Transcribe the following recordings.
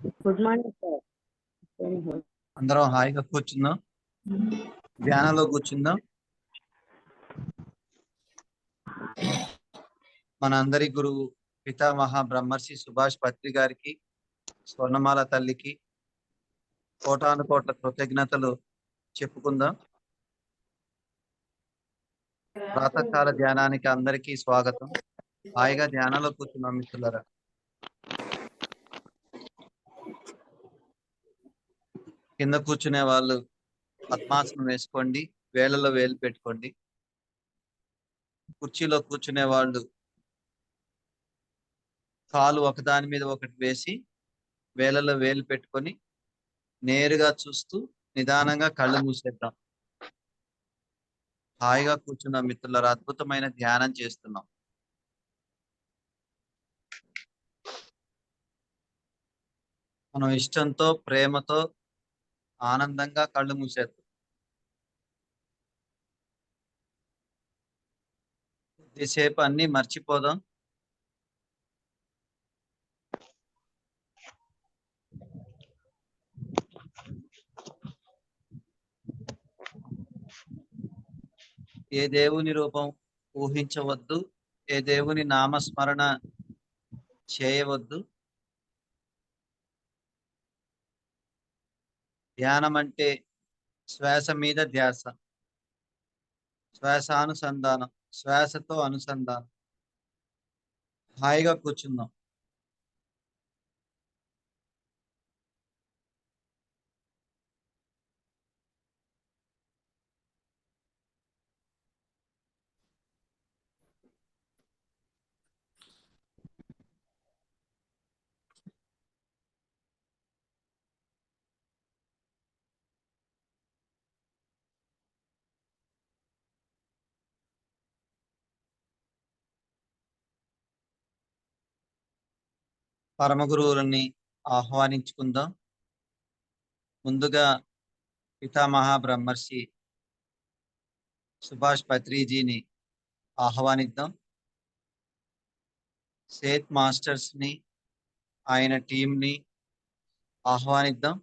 Good morning sir. అందరం హాయిగా కూర్చుందాం, ధ్యానంలో కూర్చుందాం. మన అందరి గురువు పితామహ బ్రహ్మర్షి సుభాష్ పత్రి గారికి, స్వర్ణమాల తల్లికి కోటాను కోట్ల కృతజ్ఞతలు చెప్పుకుందాం. ప్రాతకాల ధ్యానానికి అందరికీ స్వాగతం. హాయిగా ధ్యానంలో కూర్చున్నాం మిత్రులారా. కింద కూర్చునే వాళ్ళు పద్మాసనం వేసుకోండి, వేళ్ళలో వేలు పెట్టుకోండి. కుర్చీలో కూర్చునే వాళ్ళు కాలు ఒకదాని మీద ఒకటి వేసి వేళ్ళలో వేలు పెట్టుకొని నేరుగా చూస్తూ నిదానంగా కళ్ళు మూసేద్దాం. హాయిగా కూర్చున్నాం మిత్రులారా, అద్భుతమైన ధ్యానం చేస్తున్నాం. మనం ఇష్టంతో, ప్రేమతో, ఆనందంగా కళ్ళు మూసేద్దాం. కొద్దిసేపు అన్ని మర్చిపోదాం. ఏ దేవుని రూపం ఊహించవద్దు, ఏ దేవుని నామస్మరణ చేయవద్దు. ధ్యానం అంటే శ్వాస మీద ధ్యాస, శ్వాసానుసంధానం, శ్వాసతో అనుసంధానం. హాయిగా కూర్చుందాం. పరమ గురువులని ఆహ్వానించుకుందాం. ముందుగా పితామహ బ్రహ్మర్షి సుభాష్ పత్రిజీని ఆహ్వానిద్దాం. సేత్ మాస్టర్స్ ని, ఆయన టీంని ఆహ్వానిద్దాం.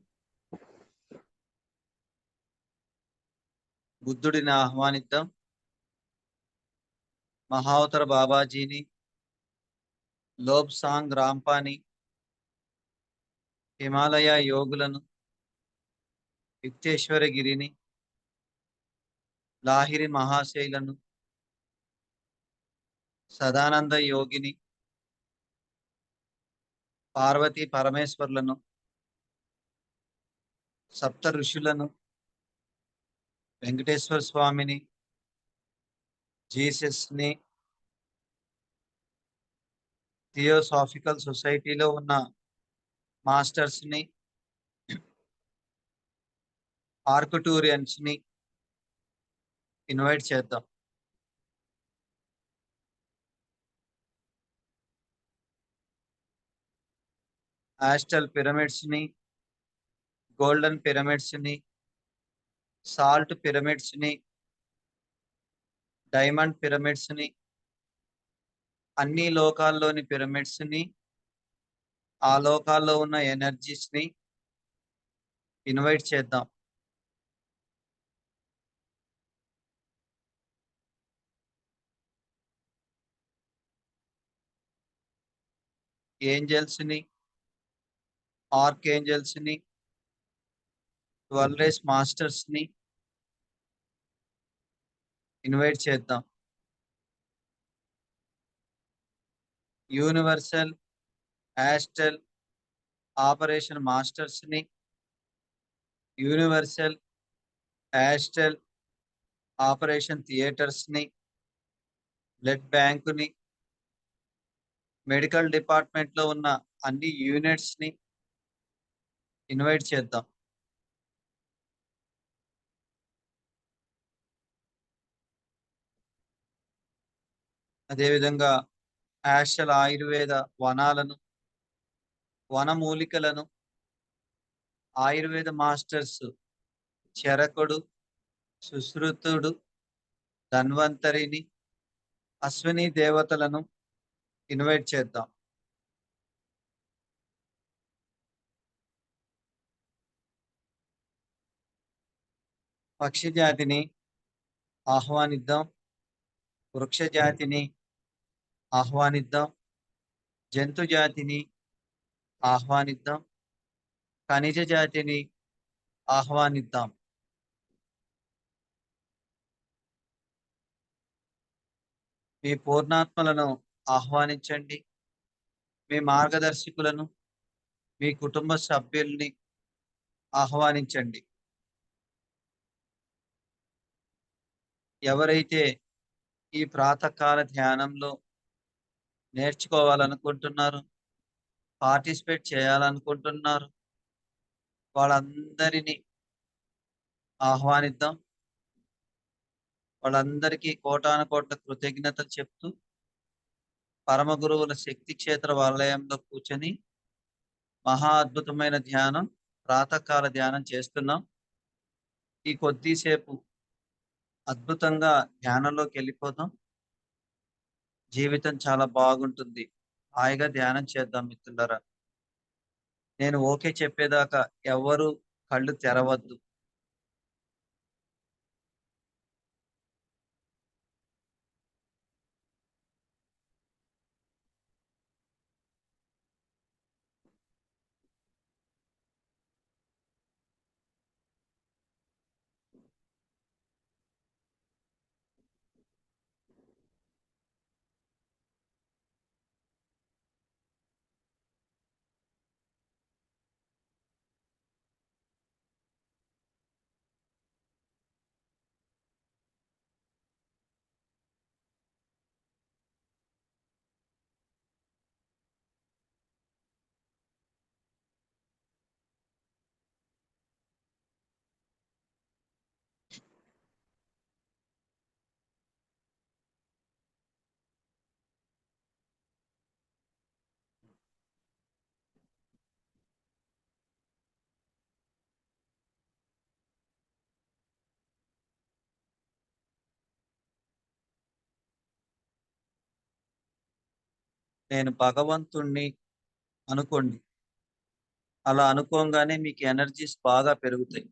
బుద్ధుడిని ఆహ్వానిద్దాం. మహావతర బాబాజీని, లోబ్సాంగ్ రాంపాని, హిమాలయ యోగులను, యుక్తేశ్వరగిరిని, లాహిరి మహాశైలను, సదానంద యోగిని, పార్వతీ పరమేశ్వర్లను, సప్త ఋషులను, వెంకటేశ్వర స్వామిని, జీసస్ని, థియోసాఫికల్ సొసైటీలో ఉన్న మాస్టర్స్ని, ఆర్కుటూరియన్స్ ని ఇన్వైట్ చేద్దాం. ఆస్టల్ పిరమిడ్స్ ని, గోల్డెన్ పిరమిడ్స్ ని, సాల్ట్ పిరమిడ్స్ ని, డైమండ్ పిరమిడ్స్ ని, అన్ని లోకాల్లోని పిరమిడ్స్ ని, ఆ లోకాల్లో ఉన్న ఎనర్జీస్ ని ఇన్వైట్ చేద్దాం. ఏంజల్స్ ని, ఆర్క్ ఏంజల్స్ ని, 12 రేస్ మాస్టర్స్ ని ఇన్వైట్ చేద్దాం. యూనివర్సల్ ఆస్టల్ ఆపరేషన్ మాస్టర్స్ ని, యూనివర్సల్ ఆస్టల్ ఆపరేషన్ థియేటర్స్ ని, బ్లడ్ బ్యాంకుని, మెడికల్ డిపార్ట్మెంట్ లో ఉన్న అన్ని యూనిట్స్ ని ఇన్వైట్ చేద్దాం. అదేవిధంగా ఆస్టల్ ఆయుర్వేద వనాలను, వనమూలికలను, ఆయుర్వేద మాస్టర్స్ చరకుడు, సుశ్రుతుడు, ధన్వంతరిని, అశ్విని దేవతలను ఇన్వైట్ చేద్దాం. పక్షి జాతిని ఆహ్వానిద్దాం, వృక్ష జాతిని ఆహ్వానిద్దాం, జంతు జాతిని ఆహ్వానిద్దాం, ఖనిజ జాతిని ఆహ్వానిద్దాం. మీ పూర్ణాత్మలను ఆహ్వానించండి. మీ మార్గదర్శకులను, మీ కుటుంబ సభ్యుల్ని ఆహ్వానించండి. ఎవరైతే ఈ ప్రాతకాల ధ్యానంలో నేర్చుకోవాలనుకుంటున్నారు, పార్టిసిపేట్ చేయాలనుకుంటున్నారు, వాళ్ళందరినీ ఆహ్వానిద్దాం. వాళ్ళందరికీ కోటాను కోట్ల కృతజ్ఞతలు చెప్తూ పరమ గురువుల శక్తి క్షేత్ర వలయంలో కూర్చొని మహా అద్భుతమైన ధ్యానం, ప్రాతకాల ధ్యానం చేస్తున్నాం. ఈ కొద్దిసేపు అద్భుతంగా ధ్యానంలోకి వెళ్ళిపోదాం. జీవితం చాలా బాగుంటుంది. హాయిగా ధ్యానం చేద్దాం మిత్రులారా. నేను ఓకే చెప్పేదాకా ఎవరు కళ్ళు తెరవద్దు. నేను భగవంతుణ్ణి అనుకోండి. అలా అనుకోగానే మీకు ఎనర్జీస్ బాగా పెరుగుతాయి.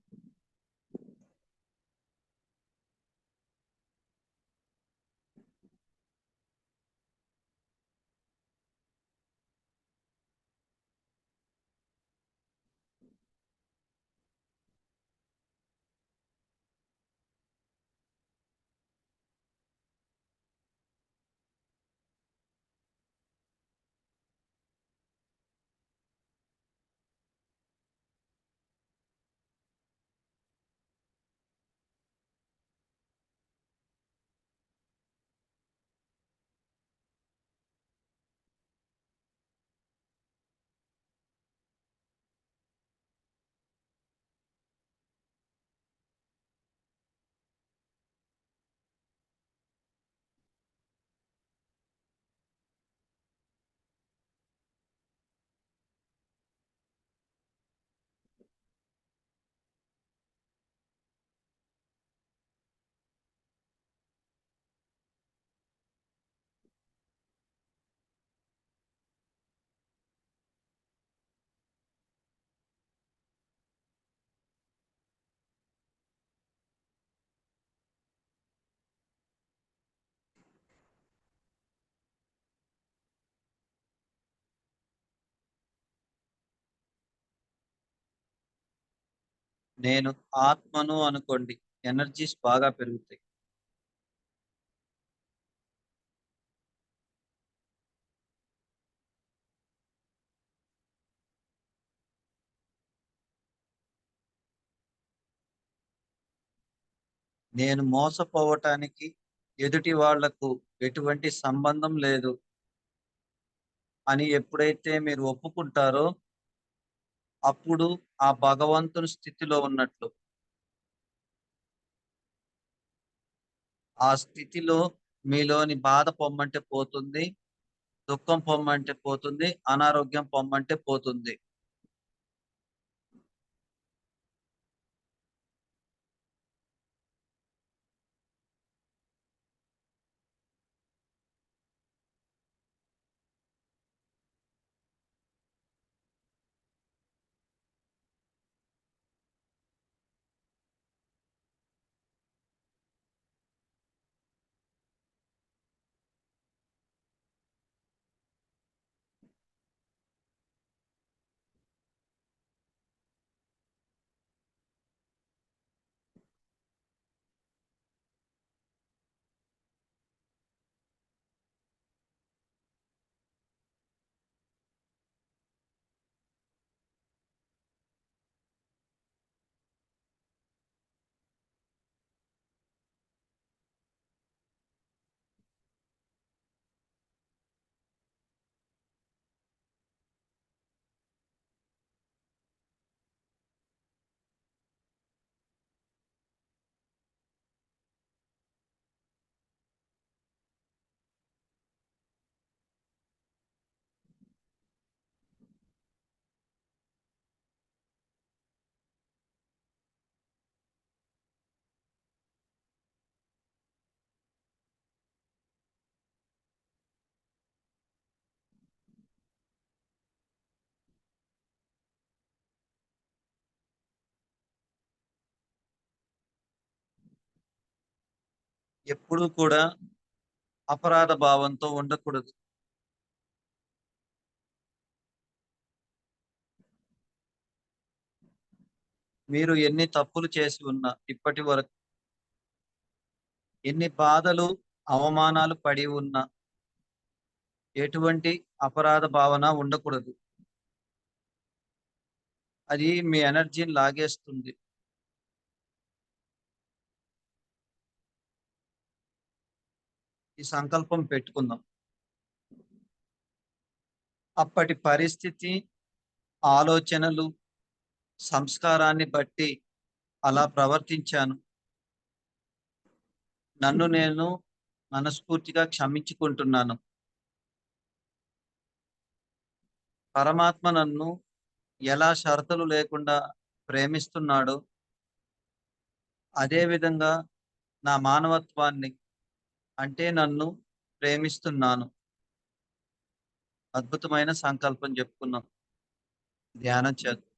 నేను ఆత్మను అనుకోండి. ఎనర్జీస్ బాగా పెరుగుతాయి. నేను మోసపోవటానికి ఎదుటి వాళ్లకు ఎటువంటి సంబంధం లేదు అని ఎప్పుడైతే మీరు ఒప్పుకుంటారో అప్పుడు ఆ భగవంతుని స్థితిలో ఉన్నట్లు. ఆ స్థితిలో మీలోని బాధ పొమ్మంటే పోతుంది, దుఃఖం పొమ్మంటే పోతుంది, అనారోగ్యం పొమ్మంటే పోతుంది. ఎప్పుడూ కూడా అపరాధ భావంతో ఉండకూడదు. మీరు ఎన్ని తప్పులు చేసి ఉన్నా, ఇప్పటి వరకు ఎన్ని బాధలు, అవమానాలు పడి ఉన్నా, ఎటువంటి అపరాధ భావన ఉండకూడదు. అది మీ ఎనర్జీని లాగేస్తుంది. ఈ సంకల్పం పెట్టుకుందాం. అప్పటి పరిస్థితి, ఆలోచనలు, సంస్కారాన్ని బట్టి అలా ప్రవర్తించాను. నన్ను నేను మనస్ఫూర్తిగా క్షమించుకుంటున్నాను. పరమాత్మ నన్ను ఎలా షరతులు లేకుండా ప్రేమిస్తున్నాడో, అదే విధంగా నా మానవత్వాన్ని, అంటే నన్ను ప్రేమిస్తున్నాను. అద్భుతమైన సంకల్పం చెప్పుకున్నాం. ధ్యానం చేద్దాం.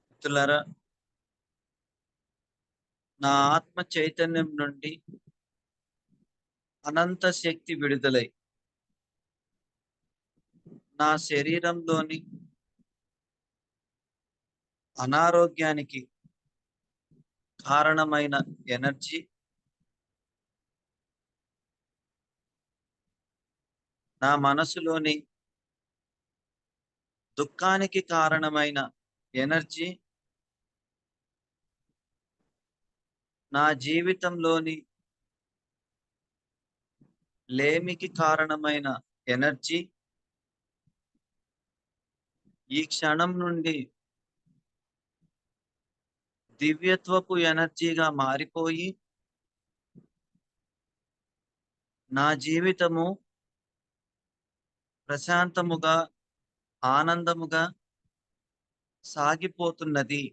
మిత్రులారా, నా ఆత్మ చైతన్యం నుండి అనంత శక్తి విడుదలై నా శరీరంలోని అనారోగ్యానికి కారణమైన ఎనర్జీ, నా మనసులోని దుఃఖానికి కారణమైన ఎనర్జీ, నా జీవితంలోని లేమికి కారణమైన ఎనర్జీ ఈ క్షణం నుండి దివ్యత్వపు ఎనర్జీగా మారిపోయి నా జీవితము ప్రశాంతముగా, ఆనందముగా సాగిపోతున్నది.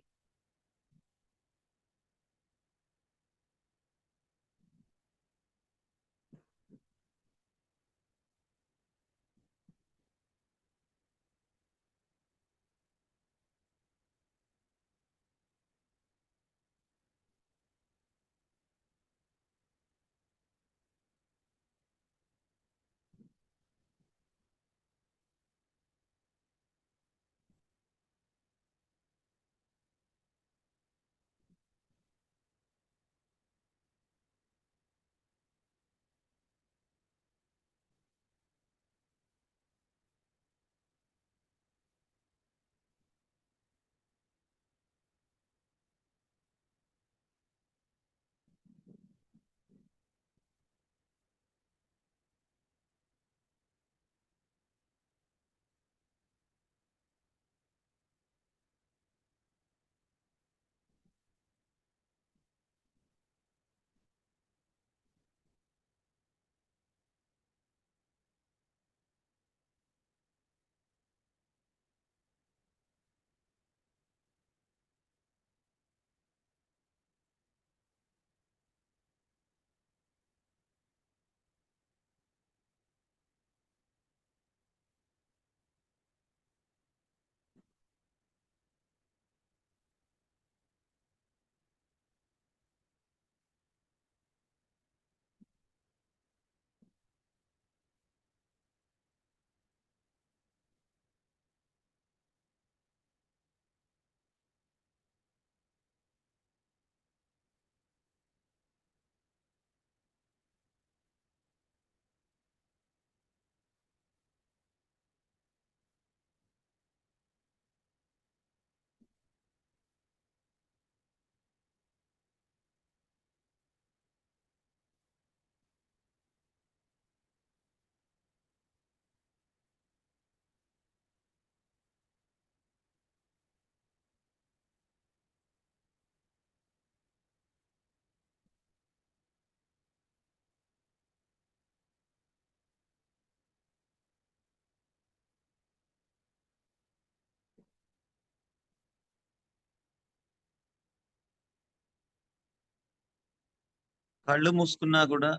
కళ్ళు మూసుకున్నా కూడా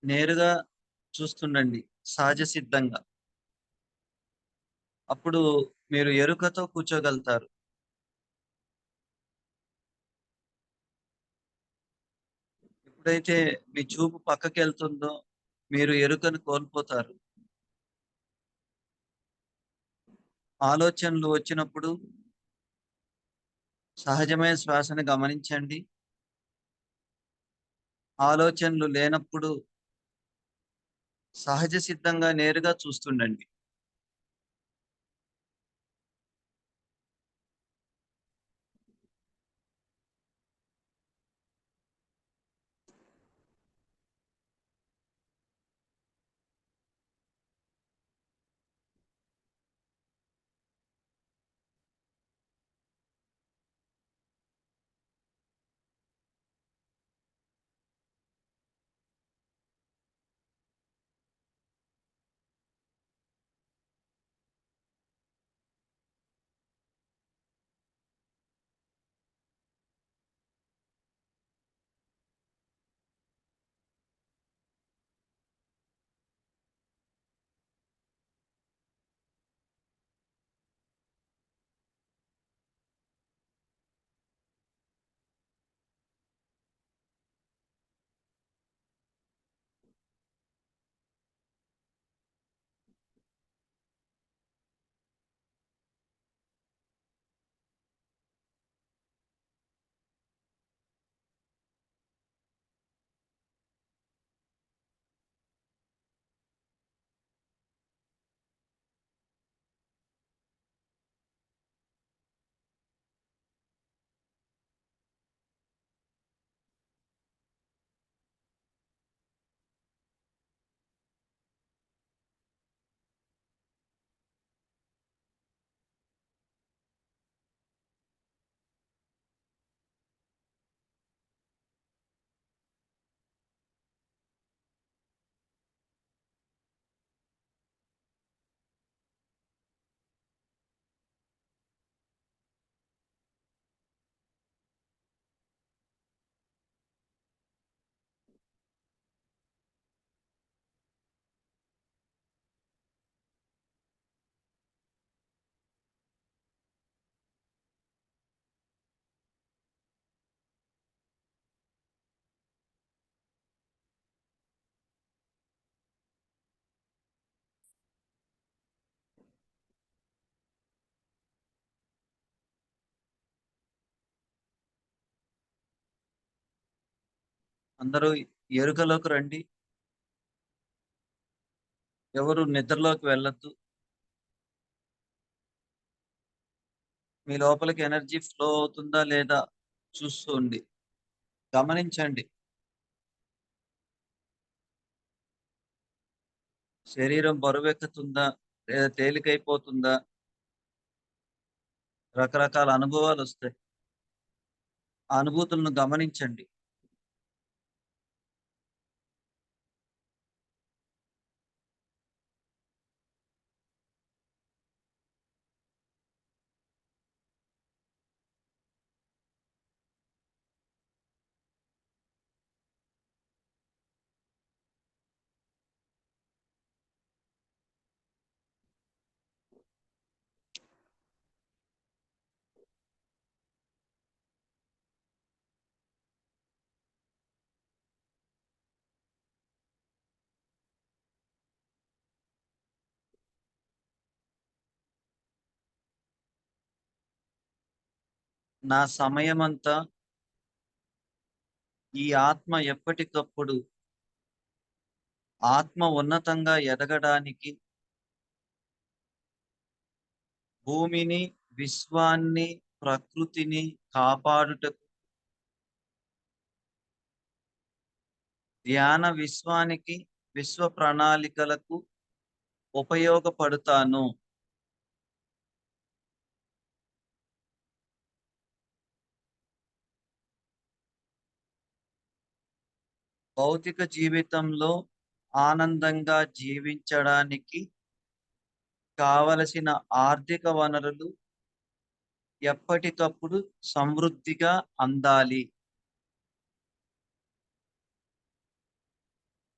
నేరుగా చూస్తుండండి సహజ సిద్ధంగా. అప్పుడు మీరు ఎరుకతో కూర్చోగలుగుతారు. ఎప్పుడైతే మీ చూపు పక్కకెళ్తుందో మీరు ఎరుకను కోల్పోతారు. ఆలోచనలు వచ్చినప్పుడు సహజమైన శ్వాసను గమనించండి. ఆలోచనలు లేనప్పుడు సహజ సిద్ధంగా నేరుగా చూస్తుండండి. అందరూ ఎరుకలోకి రండి. ఎవరు నిద్రలోకి వెళ్ళొద్దు. మీ లోపలికి ఎనర్జీ ఫ్లో అవుతుందా లేదా చూసుకోండి. గమనించండి. శరీరం బరువెక్కుతుందా లేదా తేలికైపోతుందా? రకరకాల అనుభవాలొస్తాయి. ఆ అనుభూతులను గమనించండి. నా సమయమంతా ఈ ఆత్మ ఎప్పటికప్పుడు ఆత్మ ఉన్నతంగా ఎదగడానికి భూమిని, విశ్వాన్ని, ప్రకృతిని కాపాడుటకు, ధ్యాన విశ్వానికి, విశ్వ ప్రణాళికలకు ఉపయోగపడతాను. భౌతిక జీవితంలో ఆనందంగా జీవించడానికి కావలసిన ఆర్థిక వనరులు ఎప్పటికప్పుడు సమృద్ధిగా అందాలి.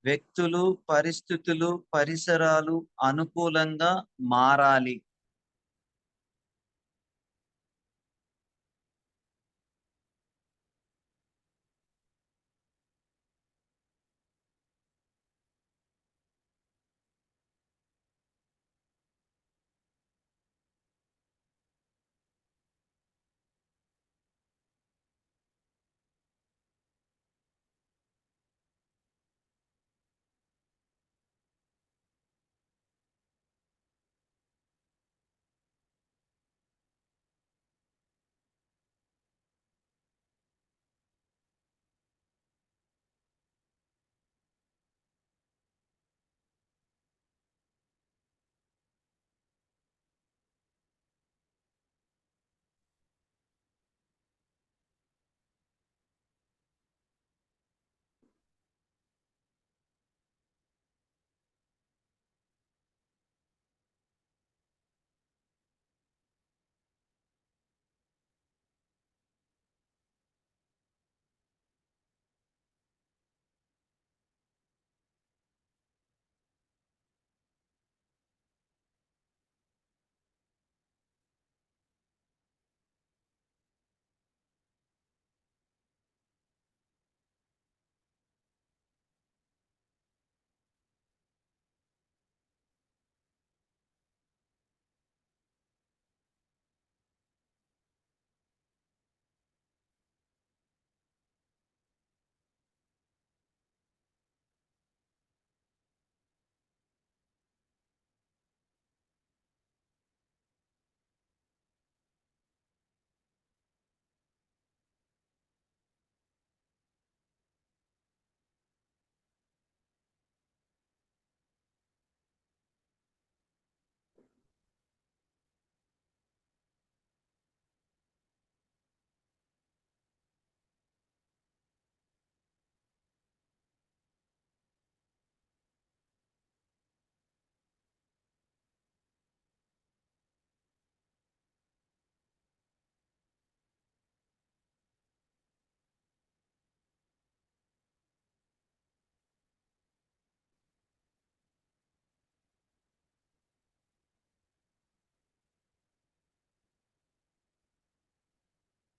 వ్యక్తులు, పరిస్థితులు, పరిసరాలు అనుకూలంగా మారాలి.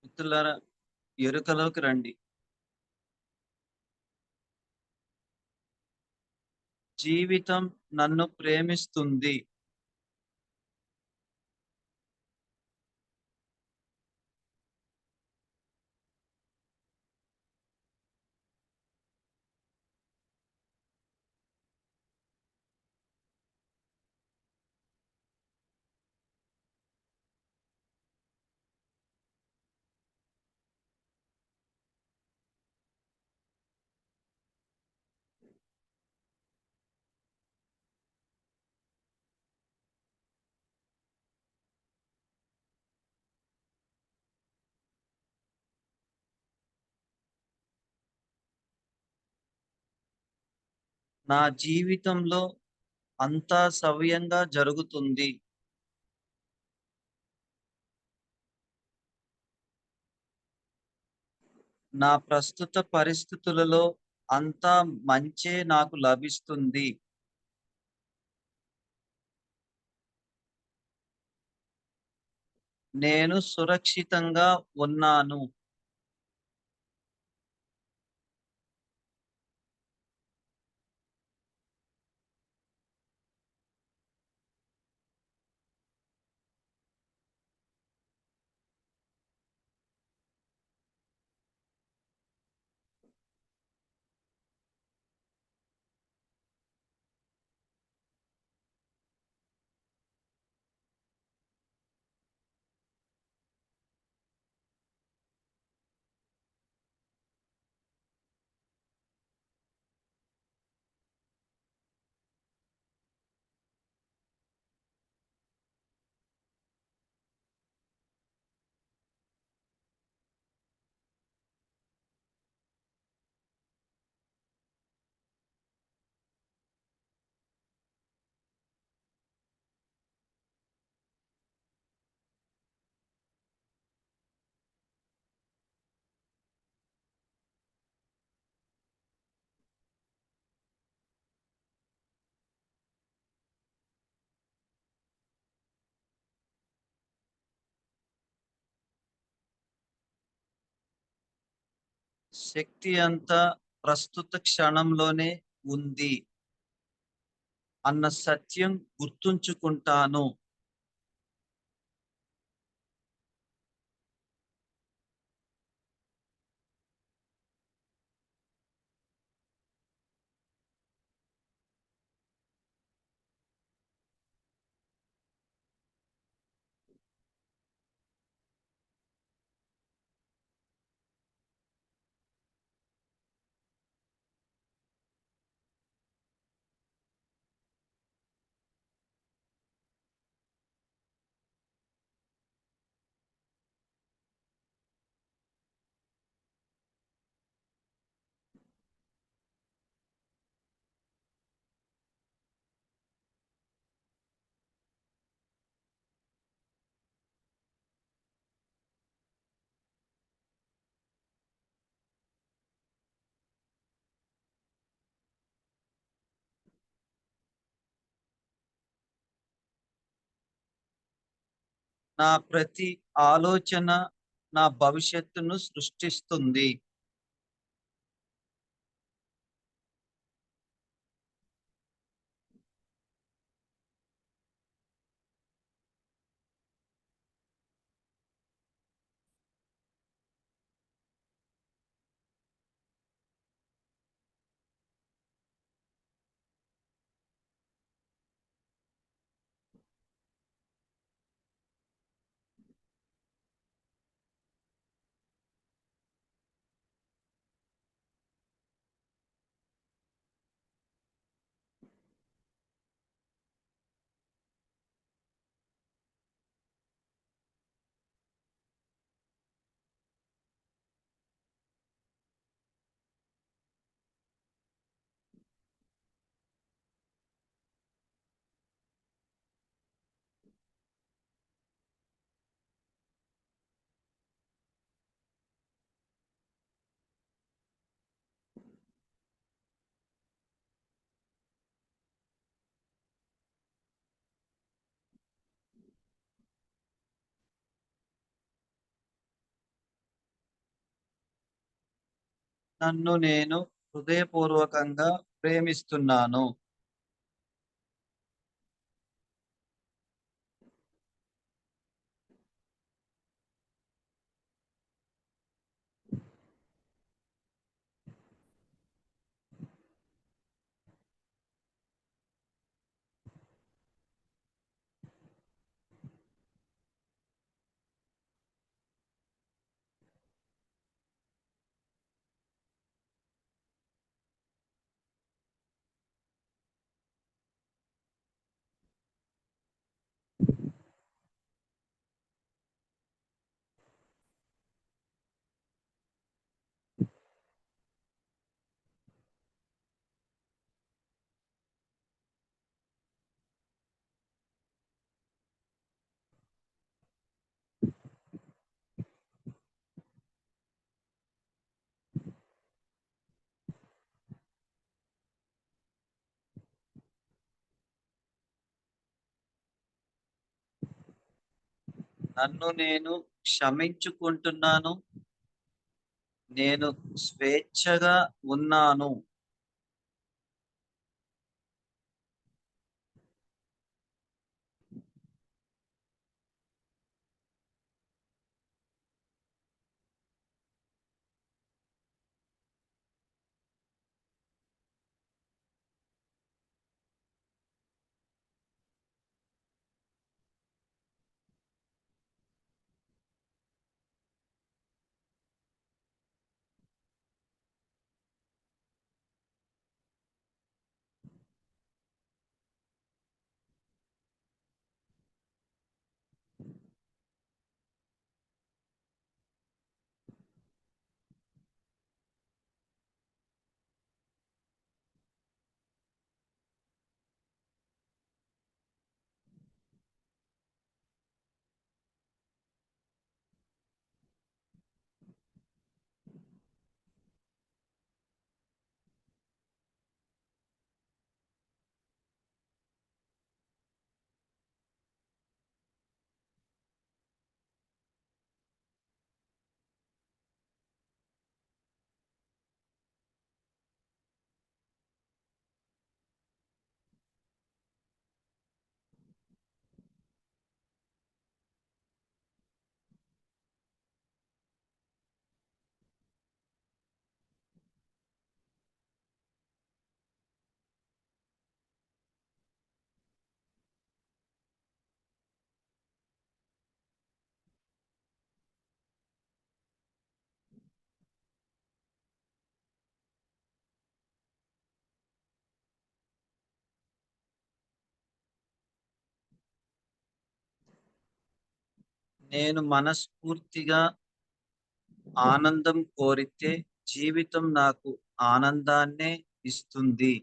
మిత్రులారా, ఎరుకలోకి రండి. జీవితం నన్ను ప్రేమిస్తుంది. నా జీవితంలో అంతా సవ్యంగా జరుగుతుంది. నా ప్రస్తుత పరిస్థితులలో అంతా మంచే నాకు లభిస్తుంది. నేను సురక్షితంగా ఉన్నాను. శక్తి అంతా ప్రస్తుత క్షణంలోనే ఉంది అన్న సత్యం గుర్తుంచుకుంటాను. నా ప్రతి ఆలోచన నా భవిష్యత్తును సృష్టిస్తుంది. నన్ను నేను హృదయపూర్వకంగా ప్రేమిస్తున్నాను. నన్ను నేను క్షమించుకుంటున్నాను. నేను స్వేచ్ఛగా ఉన్నాను. నేను మనస్ఫూర్తిగా ఆనందం కోరితే జీవితం నాకు ఆనందాన్నే ఇస్తుంది.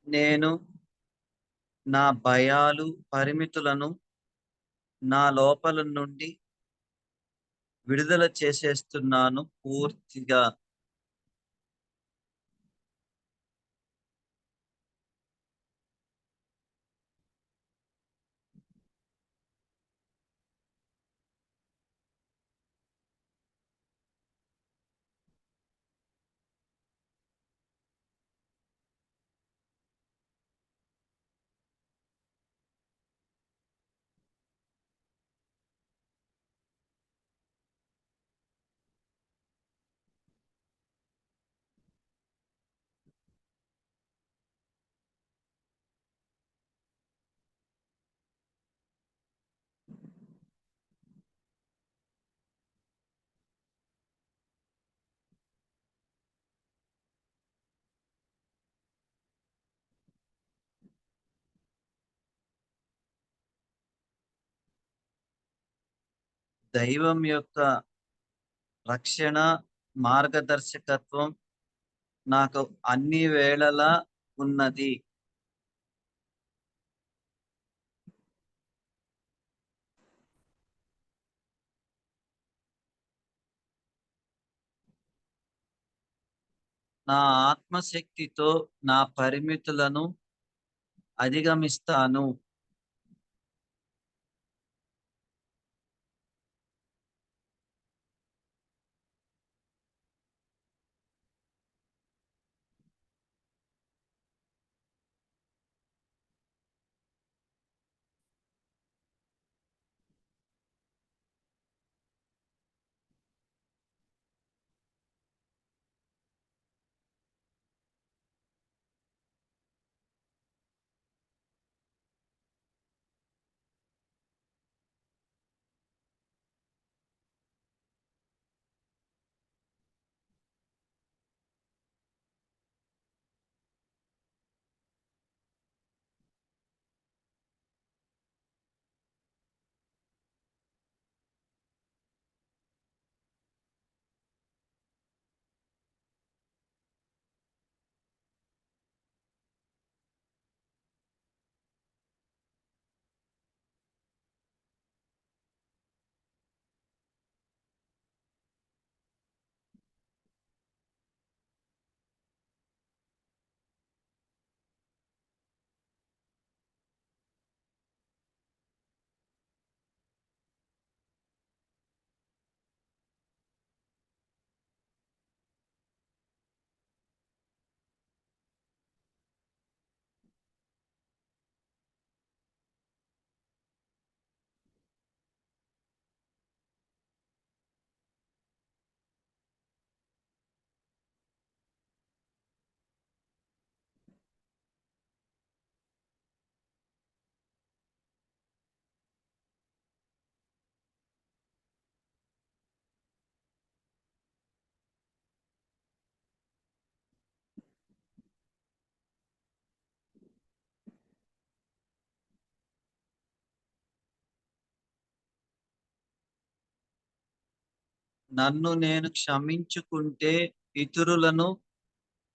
నేను నా భయాలు, పరిమితులను నా లోపల నుండి విడుదల చేసేస్తున్నాను పూర్తిగా. దైవం యొక్క రక్షణ, మార్గదర్శకత్వం నాకు అన్ని వేళలా ఉన్నది. నా ఆత్మశక్తితో నా పరిమితులను అధిగమిస్తాను. నన్ను నేను క్షమించుకుంటే ఇతరులను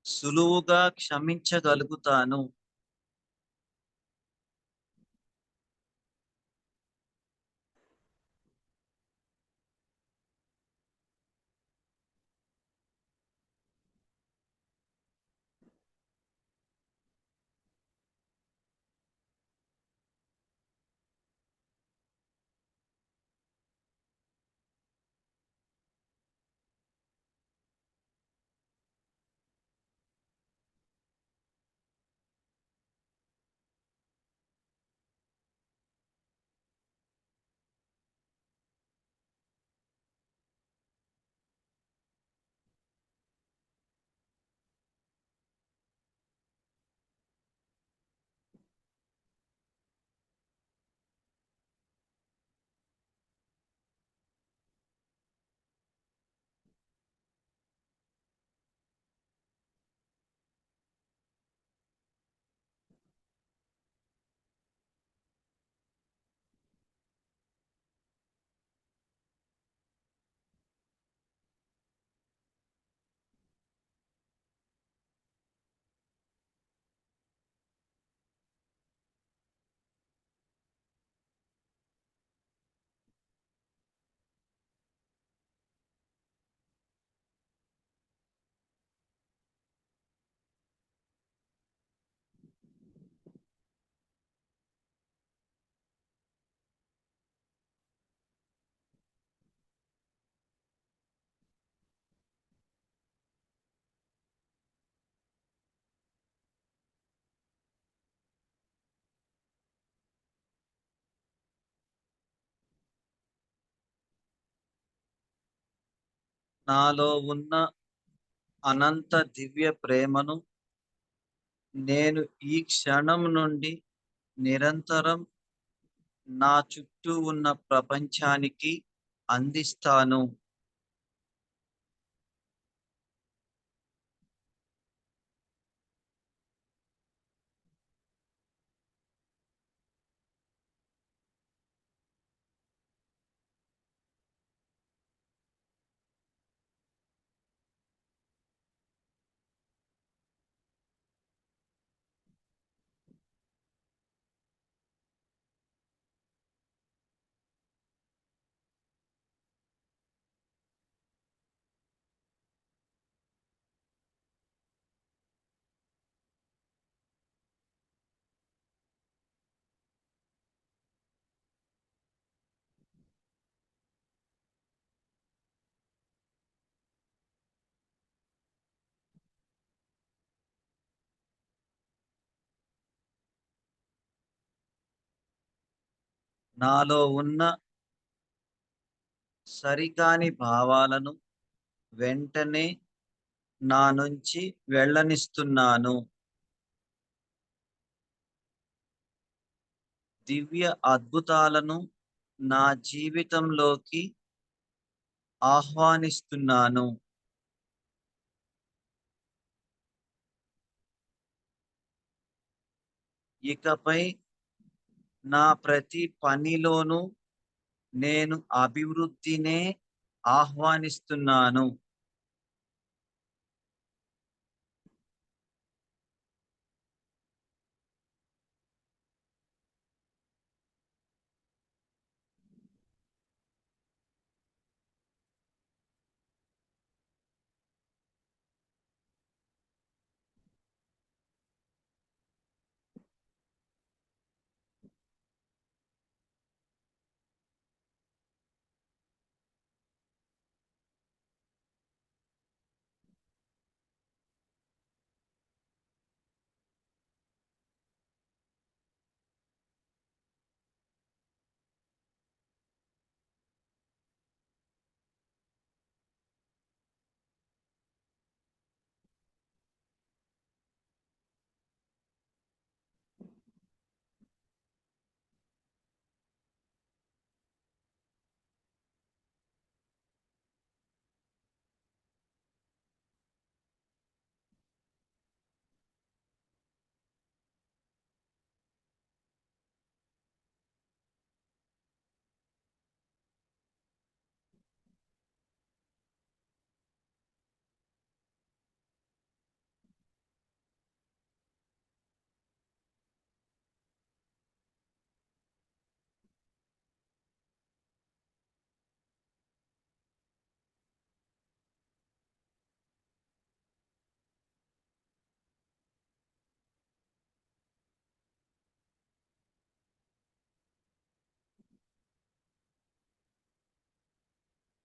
సులువుగా క్షమించగలుగుతాను. నాలో ఉన్న అనంత దివ్య ప్రేమను నేను ఈ క్షణం నుండి నిరంతరం నా చుట్టూ ఉన్న ప్రపంచానికి అందిస్తాను. నాలో ఉన్న సరికాని భావాలను వెంటనే నా నుంచి వెళ్ళనిస్తున్నాను. దివ్య అద్భుతాలను నా జీవితంలోకి ఆహ్వానిస్తున్నాను. ఇకపై నా ప్రతి పనిలోనూ నేను అభివృద్ధినే ఆహ్వానిస్తున్నాను.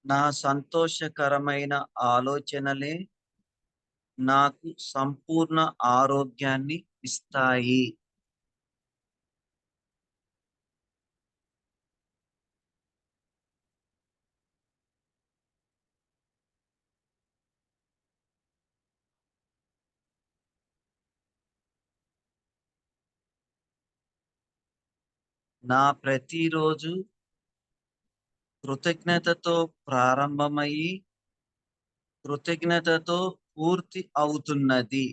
నా సంతోషకరమైన ఆలోచనలే నాకు సంపూర్ణ ఆరోగ్యాన్ని ఇస్తాయి. నా ప్రతిరోజు కృతజ్ఞతతో ప్రారంభమయ్యి కృతజ్ఞతతో పూర్తి అవుతున్నది.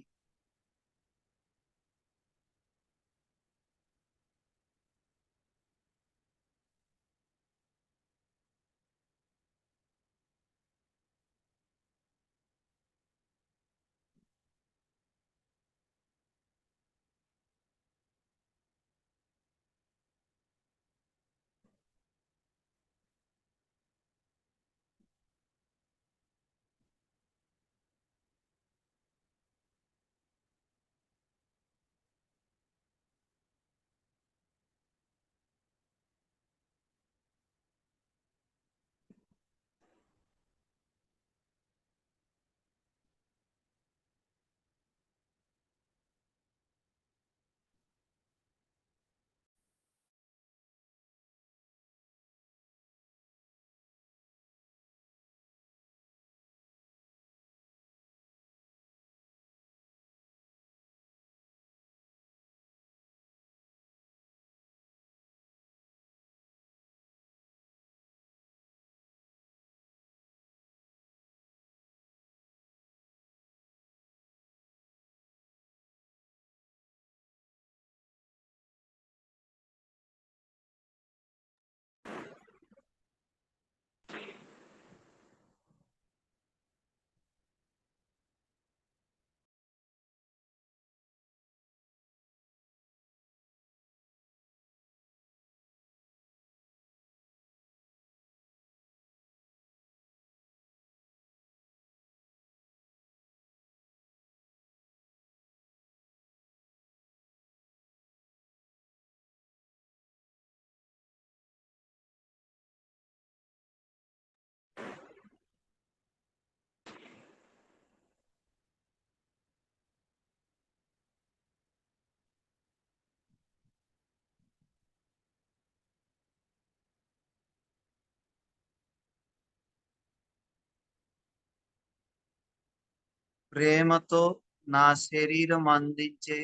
ప్రేమతో నా శరీరం అందించే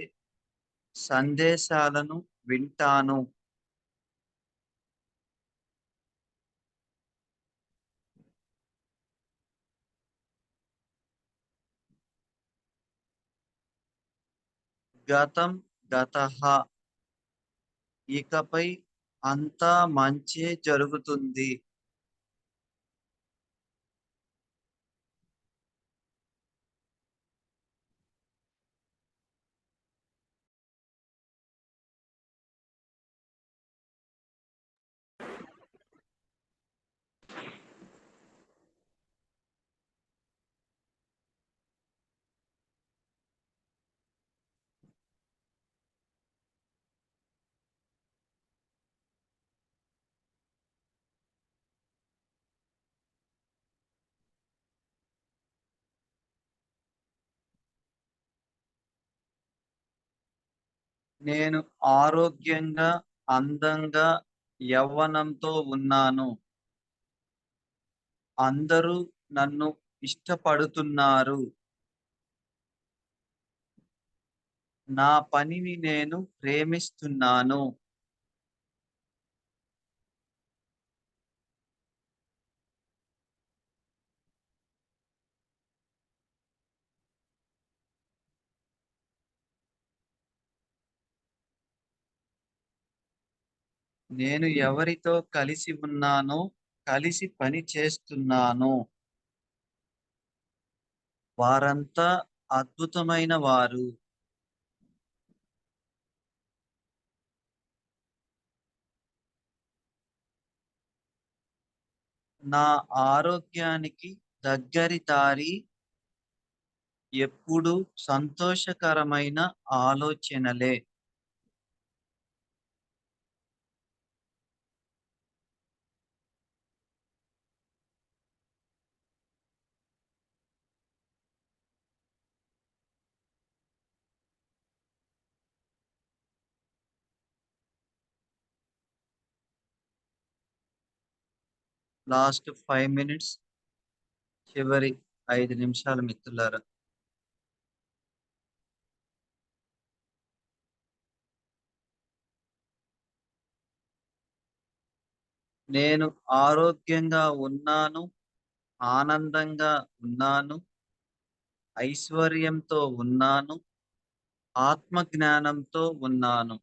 సందేశాలను వింటాను. గతం గతః. ఇకపై అంతా మంచే జరుగుతుంది. నేను ఆరోగ్యంగా, అందంగా, యవ్వనంతో ఉన్నాను. అందరూ నన్ను ఇష్టపడుతున్నారు. నా పనిని నేను ప్రేమిస్తున్నాను. నేను ఎవరితో కలిసి ఉన్నానో కలిసి పని చేస్తున్నాను. వారంతా అద్భుతమైన వారు. నా ఆరోగ్యానికి దగ్గరి దారి ఎప్పుడూ సంతోషకరమైన ఆలోచనలే. లాస్ట్ 5 minutes, చివరి 5 నిమిషాలు మిత్రులారా. నేను ఆరోగ్యంగా ఉన్నాను, ఆనందంగా ఉన్నాను, ఐశ్వర్యంతో ఉన్నాను, ఆత్మ జ్ఞానంతో ఉన్నాను.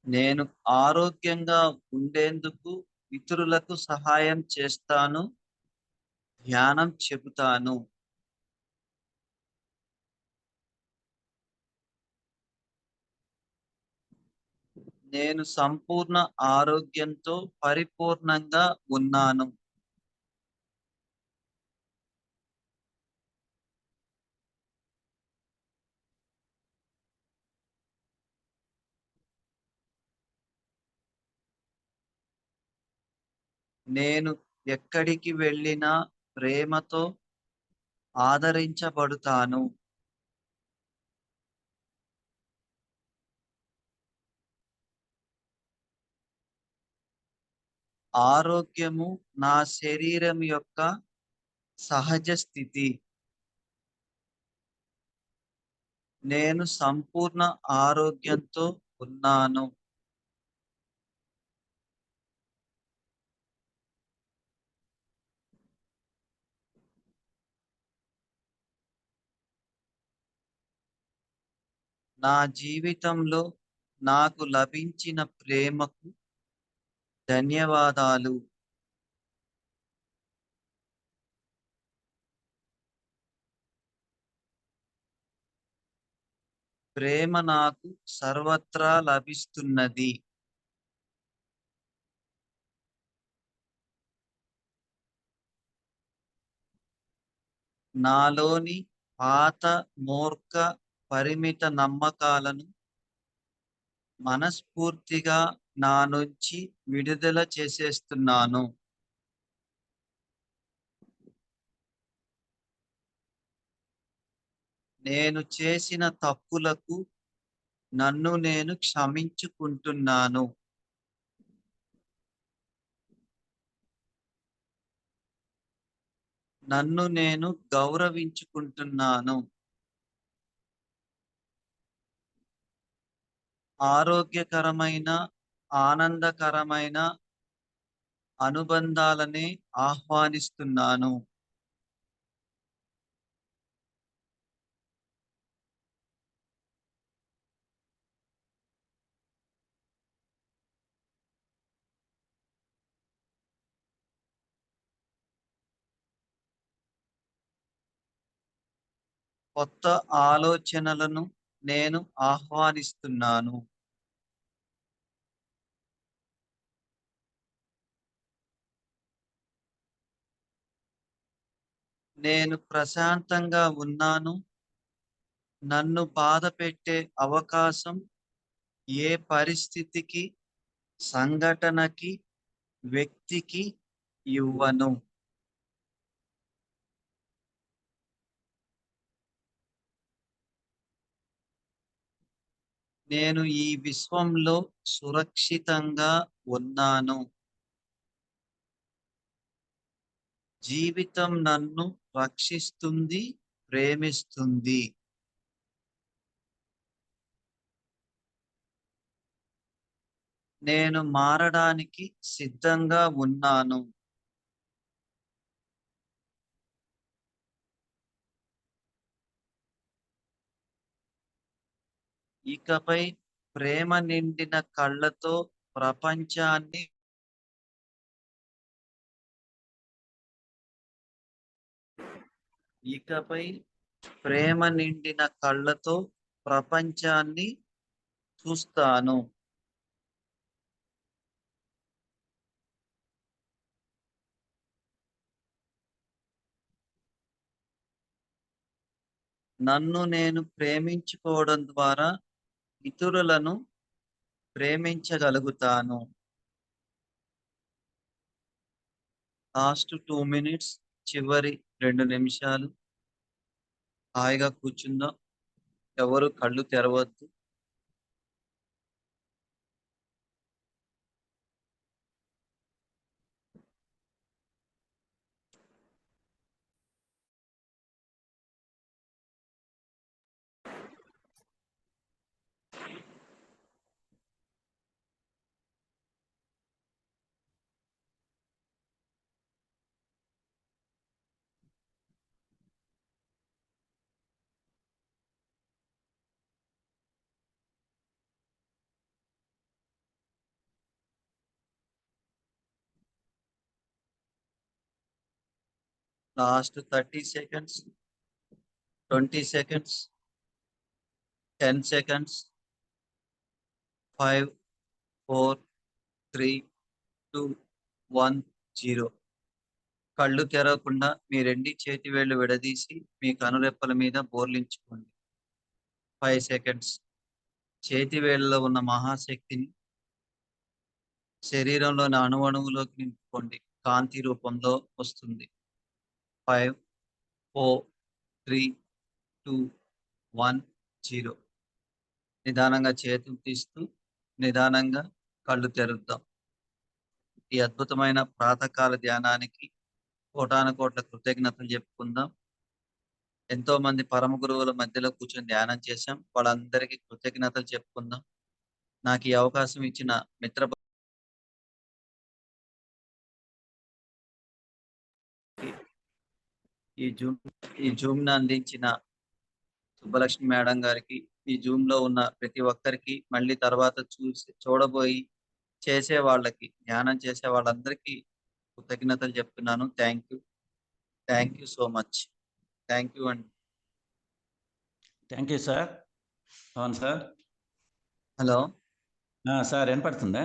నేను ఆరోగ్యంగా ఉండేందుకు ఇతరులకు సహాయం చేస్తాను, ధ్యానం చెబుతాను. నేను సంపూర్ణ ఆరోగ్యంతో పరిపూర్ణంగా ఉన్నాను. నేను ఎక్కడికి వెళ్ళినా ప్రేమతో ఆదరించబడుతాను. ఆరోగ్యము నా శరీరం యొక్క సహజ స్థితి. నేను సంపూర్ణ ఆరోగ్యంతో ఉన్నాను. నా జీవితంలో నాకు లభించిన ప్రేమకు ధన్యవాదాలు. ప్రేమ నాకు సర్వత్రా లభిస్తున్నది. నాలోని పాత మూర్ఖ పరిమిత నమ్మకాలను మనస్ఫూర్తిగా నా నుంచి విడుదల చేసేస్తున్నాను. నేను చేసిన తప్పులకు నన్ను నేను క్షమించుకుంటున్నాను. నన్ను నేను గౌరవించుకుంటున్నాను. ఆరోగ్యకరమైన, ఆనందకరమైన అనుబంధాలనే ఆహ్వానిస్తున్నాను. కొత్త ఆలోచనలను నేను ఆహ్వానిస్తున్నాను. నేను ప్రశాంతంగా ఉన్నాను. నన్ను బాధపెట్టే అవకాశం ఏ పరిస్థితికి, సంఘటనకి, వ్యక్తికి ఇవ్వను. నేను ఈ విశ్వంలో సురక్షితంగా ఉన్నాను. జీవితం నన్ను రక్షిస్తుంది, ప్రేమిస్తుంది. నేను మారడానికి సిద్ధంగా ఉన్నాను. ఇకపై ప్రేమ నిండిన కళ్ళతో ప్రపంచాన్ని ఇకపై ప్రేమ నిండిన కళ్ళతో ప్రపంచాన్ని చూస్తాను. నన్ను నేను ప్రేమించుకోవడం ద్వారా ఇతరులను ప్రేమించగలుగుతాను. లాస్ట్ 2 మినిట్స్, చివరి 2 నిమిషాలు హాయిగా కూర్చుందాం. ఎవరు కళ్ళు తెరవద్దు. Last 30 seconds, 20 seconds, 10 seconds, 5, 4, 3, 2, 1, 0. కళ్ళు తెరవకుండా మీ 2 చేతి వేళ్లు విడదీసి మీ కనురెప్పల మీద బోర్లించుకోండి. 5 సెకండ్స్. చేతి వేళ్లలో ఉన్న మహాశక్తిని శరీరంలోని అణువణువులోకి నింపుకోండి. కాంతి రూపంలో వస్తుంది. 5, 4, 3, 2, 1, 0. నిదానంగా చేతులు తీస్తూ నిదానంగా కళ్ళు తెరుద్దాం. ఈ అద్భుతమైన ప్రాతకాల ధ్యానానికి కోటాను కోట్ల కృతజ్ఞతలు చెప్పుకుందాం. ఎంతో మంది పరమ గురువుల మధ్యలో కూర్చొని ధ్యానం చేశాం. వాళ్ళందరికీ కృతజ్ఞతలు చెప్పుకుందాం. నాకు ఈ అవకాశం ఇచ్చిన మిత్ర ఈ జూమ్ ని అందించిన సుబ్బలక్ష్మి మేడం గారికి, ఈ జూమ్లో ఉన్న ప్రతి ఒక్కరికి మళ్ళీ తర్వాత చూడబోయి చేసే వాళ్ళకి, ధ్యానం చేసే వాళ్ళందరికీ కృతజ్ఞతలు చెప్తున్నాను. Thank you so much. Thank you అండి. Thank you sir. అవును సార్. హలో సార్ వినపడుతుందా?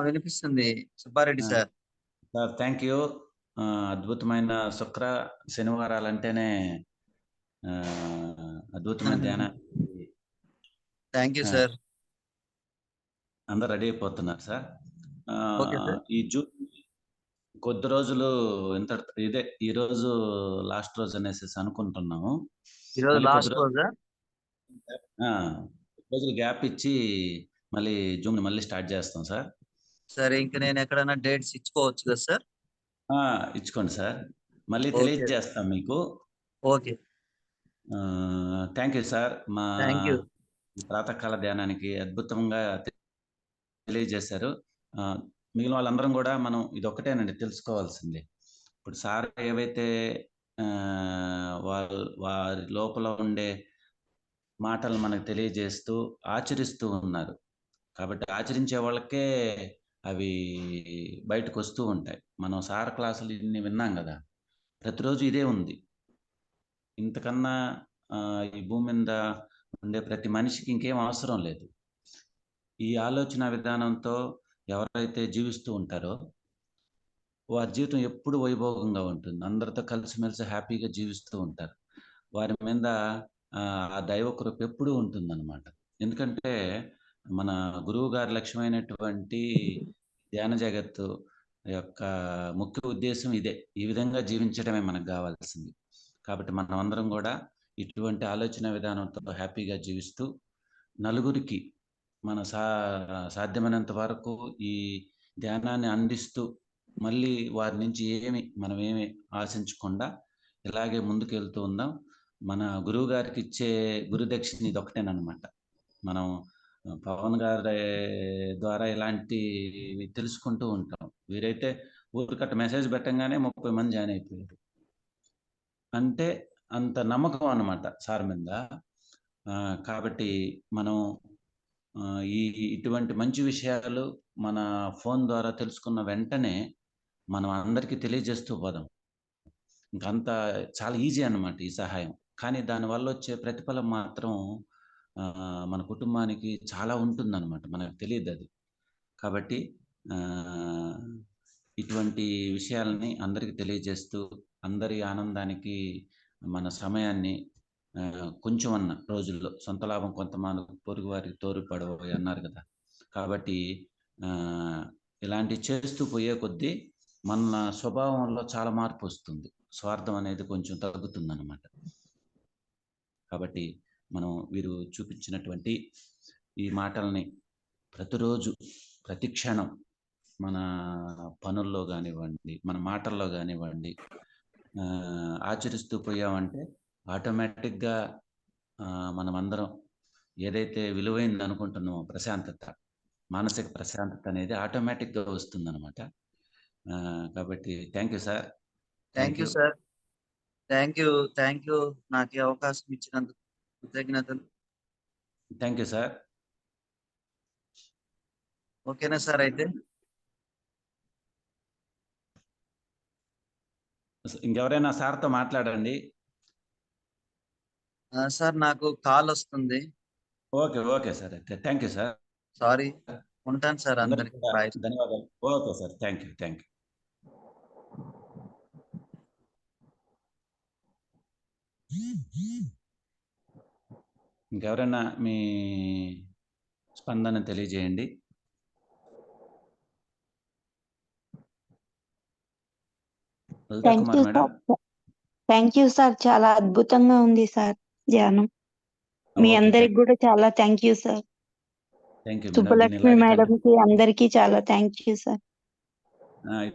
వినిపిస్తుంది Subbareddy sir. Sir thank you. అద్భుతమైన శుక్ర శనివారాలంటేనే అద్భుతమైన ధ్యానం. Thank you sir. అందరు రెడీ అయిపోతున్నారు సార్. Okay sir. ఈ కొద్ది రోజులు ఇదే ఈ రోజు లాస్ట్ రోజు అనేసి అనుకుంటున్నాము. ఈరోజు లాస్ట్ రోజా? రోజులు గ్యాప్ ఇచ్చి మళ్ళీ జూమ్ మళ్ళీ స్టార్ట్ చేస్తాం సార్. సరే, ఇంకా నేను ఎక్కడైనా డేట్స్ ఇచ్చుకోవచ్చు కదా సార్? ఇచ్చుకోండి సార్, మళ్ళీ తెలియజేస్తాం మీకు. Okay, thank you sir. మా థ్యాంక్ యూ. ప్రాతకాల ధ్యానానికి అద్భుతంగా తెలియజేశారు. మిగిలిన వాళ్ళందరం కూడా మనం ఇది ఒక్కటేనండి తెలుసుకోవాల్సింది. ఇప్పుడు సార్ ఏవైతే వారి లోపల ఉండే మాటలు మనకు తెలియజేస్తూ ఆచరిస్తూ ఉన్నారు. కాబట్టి ఆచరించే వాళ్ళకే అవి బయటకు వస్తూ ఉంటాయి. మనం సార్ క్లాసులు ఇన్ని విన్నాం కదా, ప్రతిరోజు ఇదే ఉంది. ఇంతకన్నా ఈ భూమి మీద ఉండే ప్రతి మనిషికి ఇంకేం అవసరం లేదు. ఈ ఆలోచన విధానంతో ఎవరైతే జీవిస్తూ ఉంటారో వారి జీవితం ఎప్పుడు వైభోగంగా ఉంటుంది. అందరితో కలిసిమెలిసి హ్యాపీగా జీవిస్తూ ఉంటారు. వారి మీద ఆ దైవ కృప ఎప్పుడూ ఉంటుందన్నమాట. ఎందుకంటే మన గురువు గారి లక్ష్యమైనటువంటి ధ్యాన జగత్తు యొక్క ముఖ్య ఉద్దేశం ఇదే. ఈ విధంగా జీవించడమే మనకు కావాల్సింది. కాబట్టి మనం అందరం కూడా ఇటువంటి ఆలోచన విధానంతో హ్యాపీగా జీవిస్తూ నలుగురికి మన సాధ్యమైనంత వరకు ఈ ధ్యానాన్ని అందిస్తూ మళ్ళీ వారి నుంచి మనం ఏమి ఆశించకుండా ఇలాగే ముందుకు వెళ్తూ ఉందాం. మన గురువు గారికి ఇచ్చే గురుదక్షిణ ఇది ఒకటేనమాట. మనం పవన్ గారి ద్వారా ఇలాంటివి తెలుసుకుంటూ ఉంటాం. వీరైతే ఊరికట్ట మెసేజ్ పెట్టంగానే 30 మంది జాయిన్ అయిపోయారు. అంటే అంత నమ్మకం అన్నమాట సార్ మీద. కాబట్టి మనం ఇటువంటి మంచి విషయాలు మన ఫోన్ ద్వారా తెలుసుకున్న వెంటనే మనం అందరికీ తెలియజేస్తూ పోదాం. ఇంకంత చాలా ఈజీ అన్నమాట ఈ సహాయం. కానీ దానివల్ల వచ్చే ప్రతిఫలం మాత్రం మన కుటుంబానికి చాలా ఉంటుందన్నమాట. మనకు తెలియదు అది. కాబట్టి ఇటువంటి విషయాలని అందరికీ తెలియజేస్తూ అందరి ఆనందానికి మన సమయాన్ని కొంచెం అన్న రోజుల్లో సొంత లాభం కొంతమంది పొరుగు వారికి తోడ్పడబోయి అన్నారు కదా. కాబట్టి ఇలాంటి చేస్తూ పోయే కొద్దీ మన స్వభావంలో చాలా మార్పు వస్తుంది. స్వార్థం అనేది కొంచెం తగ్గుతుంది అన్నమాట. కాబట్టి మనం వీరు చూపించినటువంటి ఈ మాటల్ని ప్రతిరోజు ప్రతి క్షణం మన పనుల్లో కానివ్వండి, మన మాటల్లో కానివ్వండి ఆచరిస్తూ పోయామంటే ఆటోమేటిక్గా మనం అందరం ఏదైతే విలువైంది అనుకుంటున్నామో ప్రశాంతత, మానసిక ప్రశాంతత అనేది ఆటోమేటిక్గా వస్తుంది అనమాట. కాబట్టి thank you sir. Thank you sir. Thank you నాకు ఈ అవకాశం ఇచ్చినందుకు కృతజ్ఞతలు. Thank you sir. ఓకేనా సార్? అయితే ఇంకెవరైనా సార్తో మాట్లాడండి. సార్ నాకు కాల్ వస్తుంది. Okay sir. అయితే థ్యాంక్ యూ సార్. సారీ, ఉంటాను సార్. అందరికీ ధన్యవాదాలు. Okay sir. Thank you. ఇంకెవరైనా మీ స్పందన తెలియజేయండి. Thank you sir. చాలా అద్భుతంగా ఉంది సార్ ధ్యానం. మీ అందరికి కూడా చాలా thank you sir. Subbalakshmi madam కి అందరికి చాలా థ్యాంక్ యూ సార్.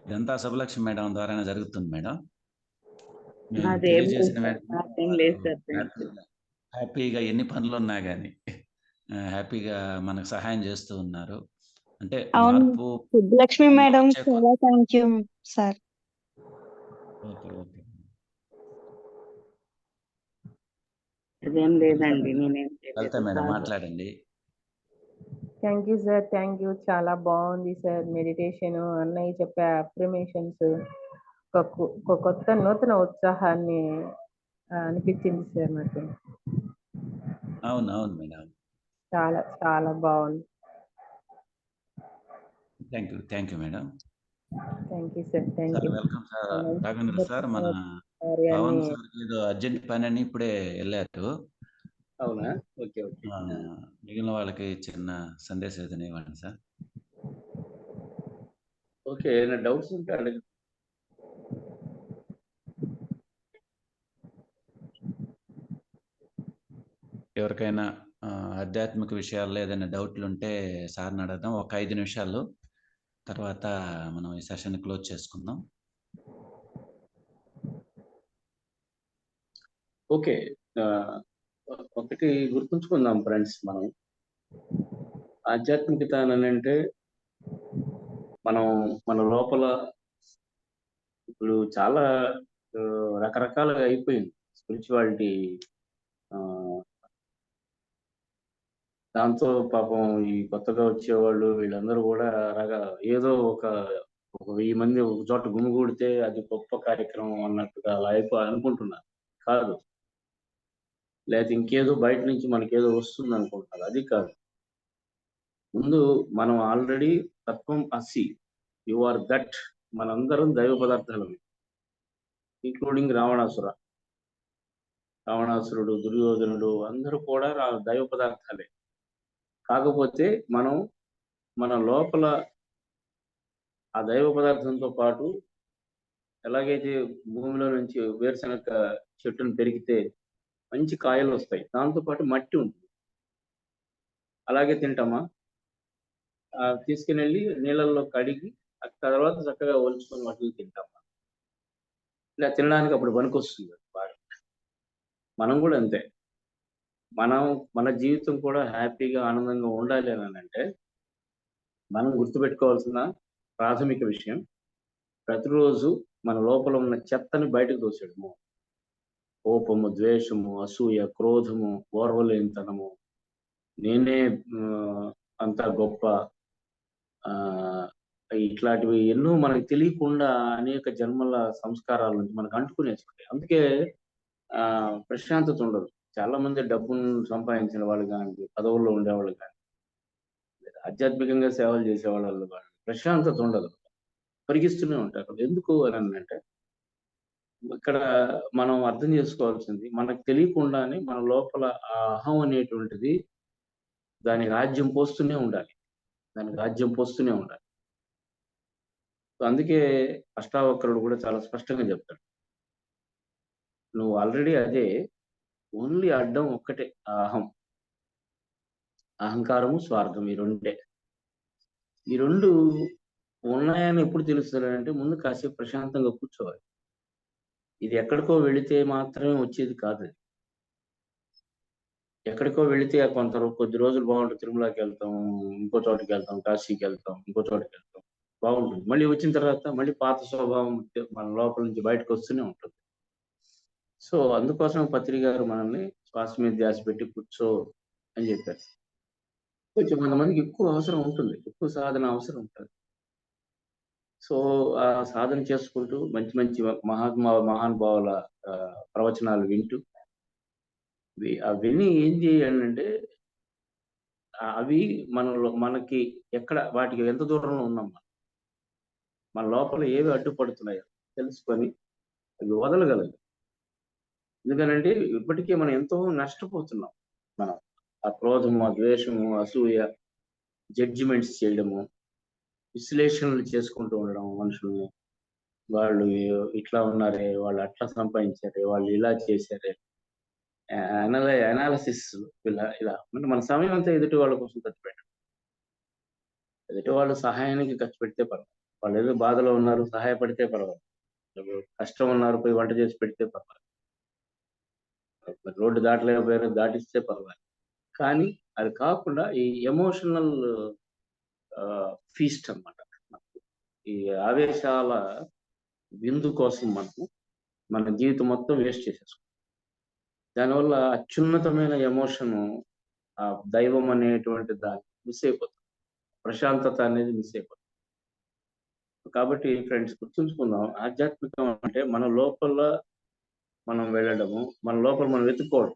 ఇదంతా సుబ్బలక్ష్మి మేడం ద్వారానే జరుగుతుంది మేడం. హ్యాపీగా ఎన్ని పనులు ఉన్నా కానీ హ్యాపీగా మనకు సహాయం చేస్తూ ఉన్నారు. అంటే సుబ్బలక్ష్మి మేడం చాలా థ్యాంక్ యూ సార్. ఓకే. అదేం లేదండి, నేనేం లలిత చేయలేదు మేడం సార్. మాట్లాడండి. Thank you sir, thank you. చాలా బాగుంది సార్ మెడిటేషన్. అన్నయ్య చెప్పే అఫర్మేషన్స్ ఒక కొత్త నూతన ఉత్సాహాన్ని అనిపించింది సార్ నాకు. అవును అవును మేడం. చాలా చాలా బాగుంది. Thank you madam. Thank you sir, thank sir you. Welcome sir Raghavendra sir. మన పవన్ సార్ ఏదో అర్జెంట్ పని అని ఇప్పుడే వెళ్ళారు. అవునా? Okay okay. మిగిలిన వాళ్ళకి చిన్న సందేశం ఏదైనా ఇవ్వండి సార్. ఓకే, ఏమైనా డౌట్స్ ఉంటే అడగండి. ఎవరికైనా ఆధ్యాత్మిక విషయాల్లో ఏదైనా డౌట్లు ఉంటే సార్ని అడగదాం. ఒక 5 నిమిషాలు తర్వాత మనం ఈ సెషన్ క్లోజ్ చేసుకుందాం. ఓకే, ఒకటి గుర్తుంచుకుందాం ఫ్రెండ్స్, మనం ఆధ్యాత్మికత అని అంటే మనం మన లోపల ఇప్పుడు చాలా రకరకాలుగా అయిపోయింది స్పిరిచువాలిటీ. దాంతో పాపం ఈ కొత్తగా వచ్చేవాళ్ళు వీళ్ళందరూ కూడా ఏదో ఒక 1000 మంది ఒక చోట గుమిగూడితే అది గొప్ప కార్యక్రమం అన్నట్టుగా అలా అనుకుంటున్నారు. కాదు, లేకపోతే ఇంకేదో బయట నుంచి మనకేదో వస్తుంది అనుకుంటున్నారు. అది కాదు. ముందు మనం ఆల్రెడీ తత్వం అసి, యు ఆర్ దట్. మనందరం దైవ పదార్థాలు, ఇంక్లూడింగ్ రావణాసురుడు, దుర్యోధనుడు అందరూ కూడా దైవ పదార్థాలే. కాకపోతే మనం మన లోపల ఆ దైవ పదార్థంతో పాటు ఎలాగైతే భూమిలో నుంచి వేరుశనగ చెట్టును పెరిగితే మంచి కాయలు వస్తాయి, దాంతోపాటు మట్టి ఉంటుంది. అలాగే తింటామా? తీసుకుని వెళ్ళి నీళ్ళల్లో కడిగి ఆ తర్వాత చక్కగా ఒలుచుకొని వాటిని తింటామా? ఇలా తినడానికి అప్పుడు పనికొస్తుంది బాగా. మనం కూడా అంతే. మన జీవితం కూడా హ్యాపీగా ఆనందంగా ఉండాలి అని అంటే మనం గుర్తుపెట్టుకోవాల్సిన ప్రాథమిక విషయం, ప్రతిరోజు మన లోపల ఉన్న చెత్తని బయటకు తోసేయడము. కోపము, ద్వేషము, అసూయ, క్రోధము, ఓర్వలేనితనము, నేనే అంత గొప్ప, ఇట్లాంటివి ఎన్నో మనకు తెలియకుండా అనేక జన్మల సంస్కారాల నుంచి మనకు అంటుకునేసుకుంటాయి. అందుకే ప్రశాంతత ఉండదు. చాలా మంది డబ్బును సంపాదించిన వాళ్ళు కానీ, పదవుల్లో ఉండేవాళ్ళు కానీ, ఆధ్యాత్మికంగా సేవలు చేసేవాళ్ళు కానీ ప్రశాంతత ఉండదు, పరిగిస్తూనే ఉంటారు. ఎందుకు అని అంటే ఇక్కడ మనం అర్థం చేసుకోవాల్సింది, మనకు తెలియకుండానే మన లోపల ఆ అహం అనేటువంటిది దాని రాజ్యం పోస్తూనే ఉండాలి. అందుకే అష్టావక్రుడు కూడా చాలా స్పష్టంగా చెప్తాడు, నువ్వు ఆల్రెడీ అదే, ఓన్లీ అడ్డం ఒక్కటే ఆ అహంకారము, స్వార్థం. ఈ రెండు ఉన్నాయని ఎప్పుడు తెలుస్తారంటే ముందు కాసేపు ప్రశాంతంగా కూర్చోవాలి. ఇది ఎక్కడికో వెళితే మాత్రమే వచ్చేది కాదు. ఎక్కడికో వెళితే కొద్ది రోజులు బాగుంటుంది, తిరుమలకి వెళ్తాం, ఇంకో చోటుకి వెళ్తాం, కాశీకి వెళ్తాం, ఇంకో చోటుకి వెళ్తాం, బాగుంటుంది. మళ్ళీ వచ్చిన తర్వాత మళ్ళీ పాత స్వభావం మన లోపల నుంచి బయటకు వస్తూనే ఉంటుంది. సో అందుకోసం పత్రి గారు మనల్ని శ్వాస మీద ధ్యాస పెట్టి కూర్చో అని చెప్పారు. కొంచెం కొంతమందికి ఎక్కువ అవసరం ఉంటుంది, ఎక్కువ సాధన అవసరం ఉంటుంది. సో ఆ సాధన చేసుకుంటూ మంచి మంచి మహానుభావుల ప్రవచనాలు వింటూ అవన్నీ ఏం చేయాలంటే అవి మనకి ఎక్కడ వాటికి ఎంత దూరంలో ఉన్నాం, మన లోపల ఏవి అడ్డుపడుతున్నాయో తెలుసుకొని అవి వదలగలదు. ఎందుకనంటే ఇప్పటికే మనం ఎంతో నష్టపోతున్నాం. మనం ఆ క్రోధము, ఆ ద్వేషము, అసూయ, జడ్జిమెంట్స్ చేయడము, విశ్లేషణలు చేసుకుంటూ ఉండడం, మనుషుల్ని వాళ్ళు ఇట్లా ఉన్నారే, వాళ్ళు అట్లా సంపాదించారే, వాళ్ళు ఇలా చేశారే, అనాలిసిస్ ఇలా అంటే మన సమయం అంతా ఎదుటి వాళ్ళ కోసం ఖర్చు పెట్టడం. ఎదుటి వాళ్ళు సహాయానికి ఖర్చు పెడితే పర్వాలేదు, వాళ్ళు ఏదో బాధలో ఉన్నారు సహాయపడితే పర్వాలేదు, కష్టం ఉన్నారు పోయి వంట చేసి పెడితే పర్వాలేదు, రోడ్డు దాటలేకపోయారు దాటిస్తే పర్వాలేదు. కానీ అది కాకుండా ఈ ఎమోషనల్ ఫీస్ట్ అన్నమాట, ఈ ఆవేశాల విందు కోసం మన జీవితం మొత్తం వేస్ట్ చేసేసుకుంటాం. దానివల్ల అత్యున్నతమైన ఎమోషను ఆ దైవం అనేటువంటి దాన్ని మిస్ అయిపోతుంది. ప్రశాంతత అనేది మిస్ అయిపోతుంది. కాబట్టి ఫ్రెండ్స్ గుర్తుంచుకుందాం, ఆధ్యాత్మికం అంటే మన లోపల మనం వెళ్ళడము, మన లోపల మనం వెతుక్కోవడం.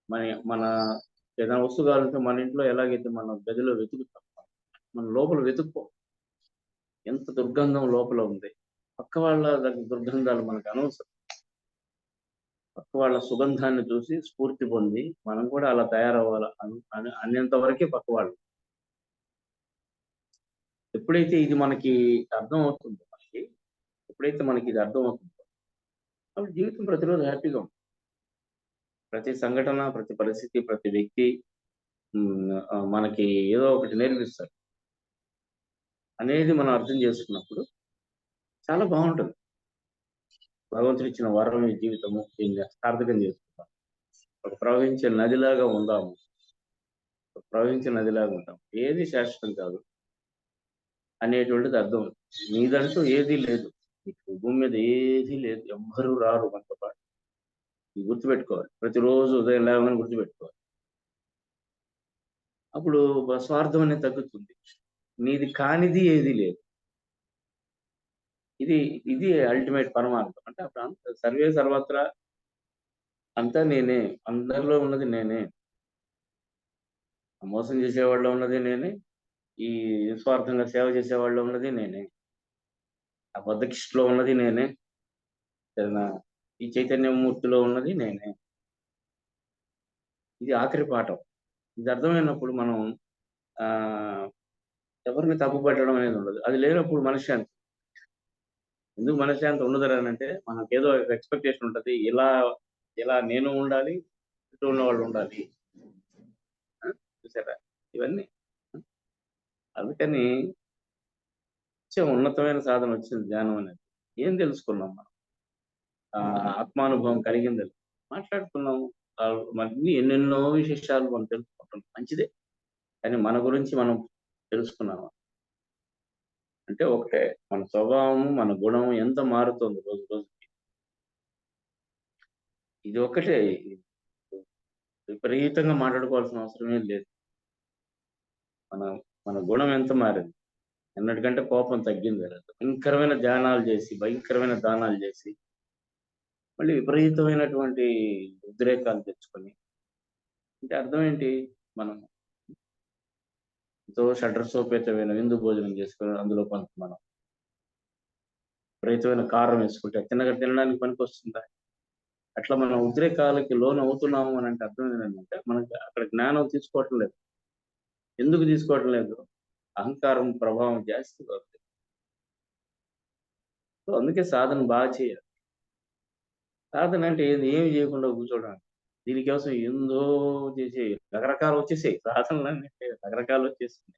మన మన ఏదైనా వస్తువు కావాలంటే మన ఇంట్లో ఎలాగైతే మన గదిలో వెతుకుతాం, మన లోపల వెతుక్కో. ఎంత దుర్గంధం లోపల ఉంది, పక్క వాళ్ళ దుర్గంధాలు మనకు అనవసరం. పక్క వాళ్ళ సుగంధాన్ని చూసి స్ఫూర్తి పొంది మనం కూడా అలా తయారవ్వాలి అనేంత వరకే పక్క వాళ్ళు. ఎప్పుడైతే ఇది మనకి అర్థం అవుతుందో, ఎప్పుడైతే మనకి ఇది అర్థం అవుతుందో, అప్పుడు జీవితం ప్రతిరోజు హ్యాపీగా ఉంటుంది. ప్రతి సంఘటన, ప్రతి పరిస్థితి, ప్రతి వ్యక్తి మనకి ఏదో ఒకటి నేర్పిస్తారు అనేది మనం అర్థం చేసుకున్నప్పుడు చాలా బాగుంటుంది. భగవంతుడు ఇచ్చిన వరం ఈ జీవితము, దీన్ని సార్థకం చేసుకుంటాం. ఒక ప్రవహించే నదిలాగా ఉందాము, ప్రవహించే నదిలాగా ఉంటాం. ఏది శాశ్వతం కాదు అనేటువంటిది అర్థం. నీదంటూ ఏదీ లేదు, నీకు భూమి మీద ఏదీ లేదు, ఎవ్వరూ రారు మనతో పాటు. ఇది గుర్తుపెట్టుకోవాలి, ప్రతిరోజు ఉదయం లేవని గుర్తుపెట్టుకోవాలి. అప్పుడు స్వార్థం అనేది తగ్గుతుంది. నీది కానిది ఏదీ లేదు. ఇది ఇది అల్టిమేట్ పరమార్థం. అంటే అప్పుడు అంత సర్వే సర్వత్రా అంతా నేనే, అందరిలో ఉన్నది నేనే. మోసం చేసేవాళ్ళు ఉన్నది నేనే, ఈ నిస్వార్థంగా సేవ చేసేవాళ్ళు ఉన్నది నేనే, ఆ బద్ధకిష్టిలో ఉన్నది నేనే, ఈ చైతన్యమూర్తిలో ఉన్నది నేనే. ఇది ఆఖరి పాఠం. ఇది అర్థమైనప్పుడు మనం ఎవరిని తప్పు పెట్టడం అనేది ఉండదు. అది లేనప్పుడు మనశ్శాంతి. ఎందుకు మనశ్శాంతి ఉండదు అంటే మనకు ఏదో ఎక్స్పెక్టేషన్ ఉంటుంది, ఇలా నేను ఉండాలి, చుట్టూ ఉన్న వాళ్ళు ఉండాలి. చూసారా ఇవన్నీ? అందుకని ఉన్నతమైన సాధన వచ్చింది ధ్యానం అనేది. ఏం తెలుసుకున్నాం మనం? ఆత్మానుభవం కలిగింది, మాట్లాడుకున్నాము. మళ్ళీ ఎన్నెన్నో విశేషాలు మనం తెలుసుకుంటున్నాం, మంచిదే. కానీ మన గురించి మనం తెలుసుకున్నాము అంటే ఒకటే, మన స్వభావము, మన గుణము ఎంత మారుతుంది రోజు రోజుకి. ఇది ఒకటే, విపరీతంగా మాట్లాడుకోవాల్సిన అవసరమే లేదు. మన గుణం ఎంత మారింది, ఎన్నటికంటే కోపం తగ్గింది. భయంకరమైన ధ్యానాలు చేసి, భయంకరమైన దానాలు చేసి, మళ్ళీ విపరీతమైనటువంటి ఉద్రేకాలు తెచ్చుకొని, అంటే అర్థం ఏంటి? మనం ఎంతో షడ్రసోపేతమైన విందు భోజనం చేసుకొని అందులో కొంత మనం విపరీతమైన కారం వేసుకుంటే తినడానికి పనికి వస్తుందా? అట్లా మనం ఉద్రేకాలకి లోన్ అవుతున్నాము అని అంటే అర్థం ఏంటంటే మనకి అక్కడ జ్ఞానం తీసుకోవటం లేదు. ఎందుకు తీసుకోవటం లేదు? అహంకారం ప్రభావం జాస్తి అవుతుంది. సో అందుకే సాధన బాగా చేయాలి. సాధన అంటే ఏమి చేయకుండా కూర్చోవడం. దీనికోసం ఏందో చేసే రకరకాలు వచ్చేసాయి సాధనలు, అంటే రకరకాలు వచ్చేసింది.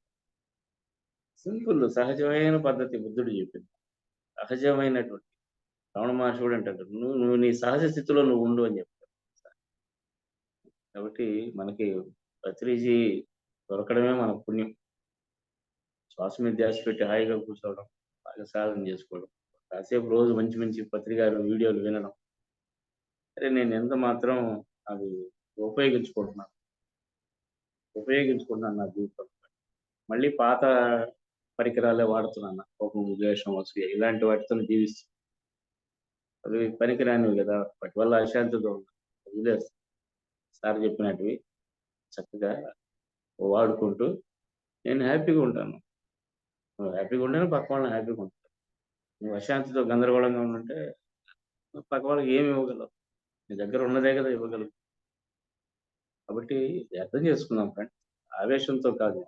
సింపుల్ సహజమైన పద్ధతి బుద్ధుడు చెప్పింది, సహజమైనటువంటి. రమణ మహర్షి కూడా అంటాడు, నువ్వు నీ సహజ స్థితిలో నువ్వు ఉండు అని చెప్తాడు. కాబట్టి మనకి పత్రిజీ దొరకడమే మన పుణ్యం. శ్వాస మీద ధ్యాస పెట్టి హాయిగా కూర్చోవడం, బాగా సాధన చేసుకోవడం, కాసేపు రోజు మంచి మంచి పత్రికలు వీడియోలు వినడం. సరే, నేను ఎంత మాత్రం అవి ఉపయోగించుకుంటున్నాను నా జీవితంలో. మళ్ళీ పాత పరికరాలే వాడుతున్నాను, కోపం, ద్వేషం, అసూయ ఇలాంటి వాటితో జీవిస్తాను. అవి పనికిరానివి కదా, వాటి వల్ల అశాంతితో వదిలేస్తాను. సార్ చెప్పినట్టువి చక్కగా వాడుకుంటూ నేను హ్యాపీగా ఉంటాను. నువ్వు హ్యాపీగా ఉంటేనే పక్క వాళ్ళని హ్యాపీగా ఉంటాను. నువ్వు అశాంతితో గందరగోళంగా ఉంటే పక్క వాళ్ళకి ఏమి ఇవ్వగలవు? నీ దగ్గర ఉన్నదే కదా ఇవ్వగలవు. కాబట్టి అర్థం చేసుకుందాం ఫ్రెండ్, ఆవేశంతో కాదు,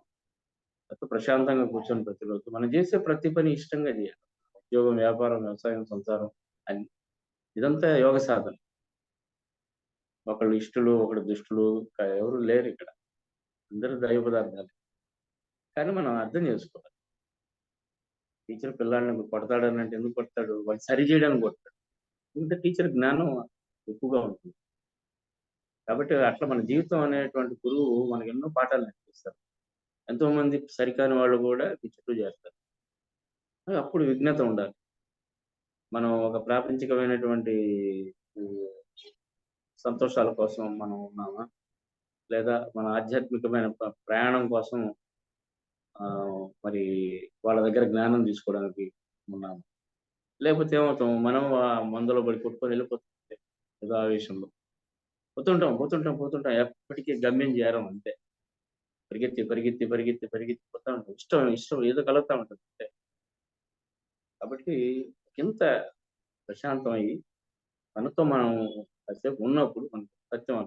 ప్రశాంతంగా కూర్చొని ప్రతిరోజు మనం చేసే ప్రతి పని ఇష్టంగా చేయాలి. ఉద్యోగం, వ్యాపారం, వ్యవసాయం, సంసారం అని ఇదంతా యోగ సాధన. ఒకళ్ళు ఇష్టలు, ఒకళ్ళు దుష్టులు ఎవరు లేరు ఇక్కడ, అందరూ దైవ పదార్థాలు. కానీ మనం అర్థం చేసుకోవాలి. టీచర్ పిల్లాడిని కొడతాడని అంటే ఎందుకు కొడతాడు? వాడు సరి చేయడానికి కొడతాడు. ఇంకా టీచర్ జ్ఞానం ఎక్కువగా ఉంటుంది. కాబట్టి అట్లా మన జీవితం అనేటువంటి గురువు మనకు ఎన్నో పాఠాలు నేర్పిస్తారు. ఎంతో మంది సరికాని వాళ్ళు కూడా చుట్టూ చేస్తారు. అప్పుడు విఘ్నత ఉండాలి. మనం ఒక ప్రాపంచికమైనటువంటి సంతోషాల కోసం మనం ఉన్నామా, లేదా మన ఆధ్యాత్మికమైన ప్రయాణం కోసం మరి వాళ్ళ దగ్గర జ్ఞానం తీసుకోవడానికి ఉన్నాము, లేకపోతే ఏమవుతాం మనం ఆ మందులో పడి కొట్టుకొని వెళ్ళిపోతుంది ఏదో ఆవేశంలో పోతుంటాం ఎప్పటికీ గమ్యం చేరం అంతే. పరిగెత్తి పోతా ఉంటాం. ఇష్టం ఏదో కలుగుతా ఉంటుంది అంతే. కాబట్టి కింద ప్రశాంతం అయ్యి మనతో మనం కాసేపు ఉన్నప్పుడు మనకు సత్యం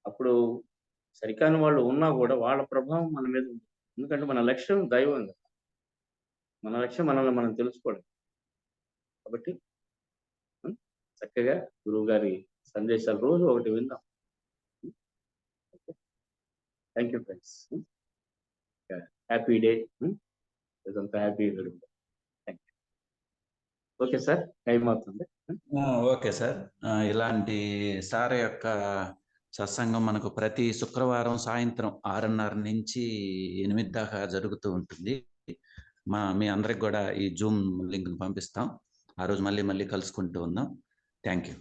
అప్పుడు సరికాని వాళ్ళు ఉన్నా కూడా వాళ్ళ ప్రభావం మన మీద ఉంది. ఎందుకంటే మన లక్ష్యం దైవం కదా, మన లక్ష్యం మనల్ని మనం తెలుసుకోవడం. కాబట్టి చక్కగా గురువు గారి సందేశాలు రోజు ఒకటి విందాం. Thank you friends. Happy day. ఇదంతా హ్యాపీ గడుపు. Thank you. Okay sir, time అవుతుంది. Okay sir. ఇలాంటి సార్ యొక్క సత్సంగం మనకు ప్రతి శుక్రవారం సాయంత్రం 6:30 నుంచి 8 దాకా జరుగుతూ ఉంటుంది. మీ అందరికి కూడా ఈ జూమ్ లింక్ పంపిస్తాం. ఆ రోజు మళ్ళీ కలుసుకుంటూ ఉందాం. Thank you.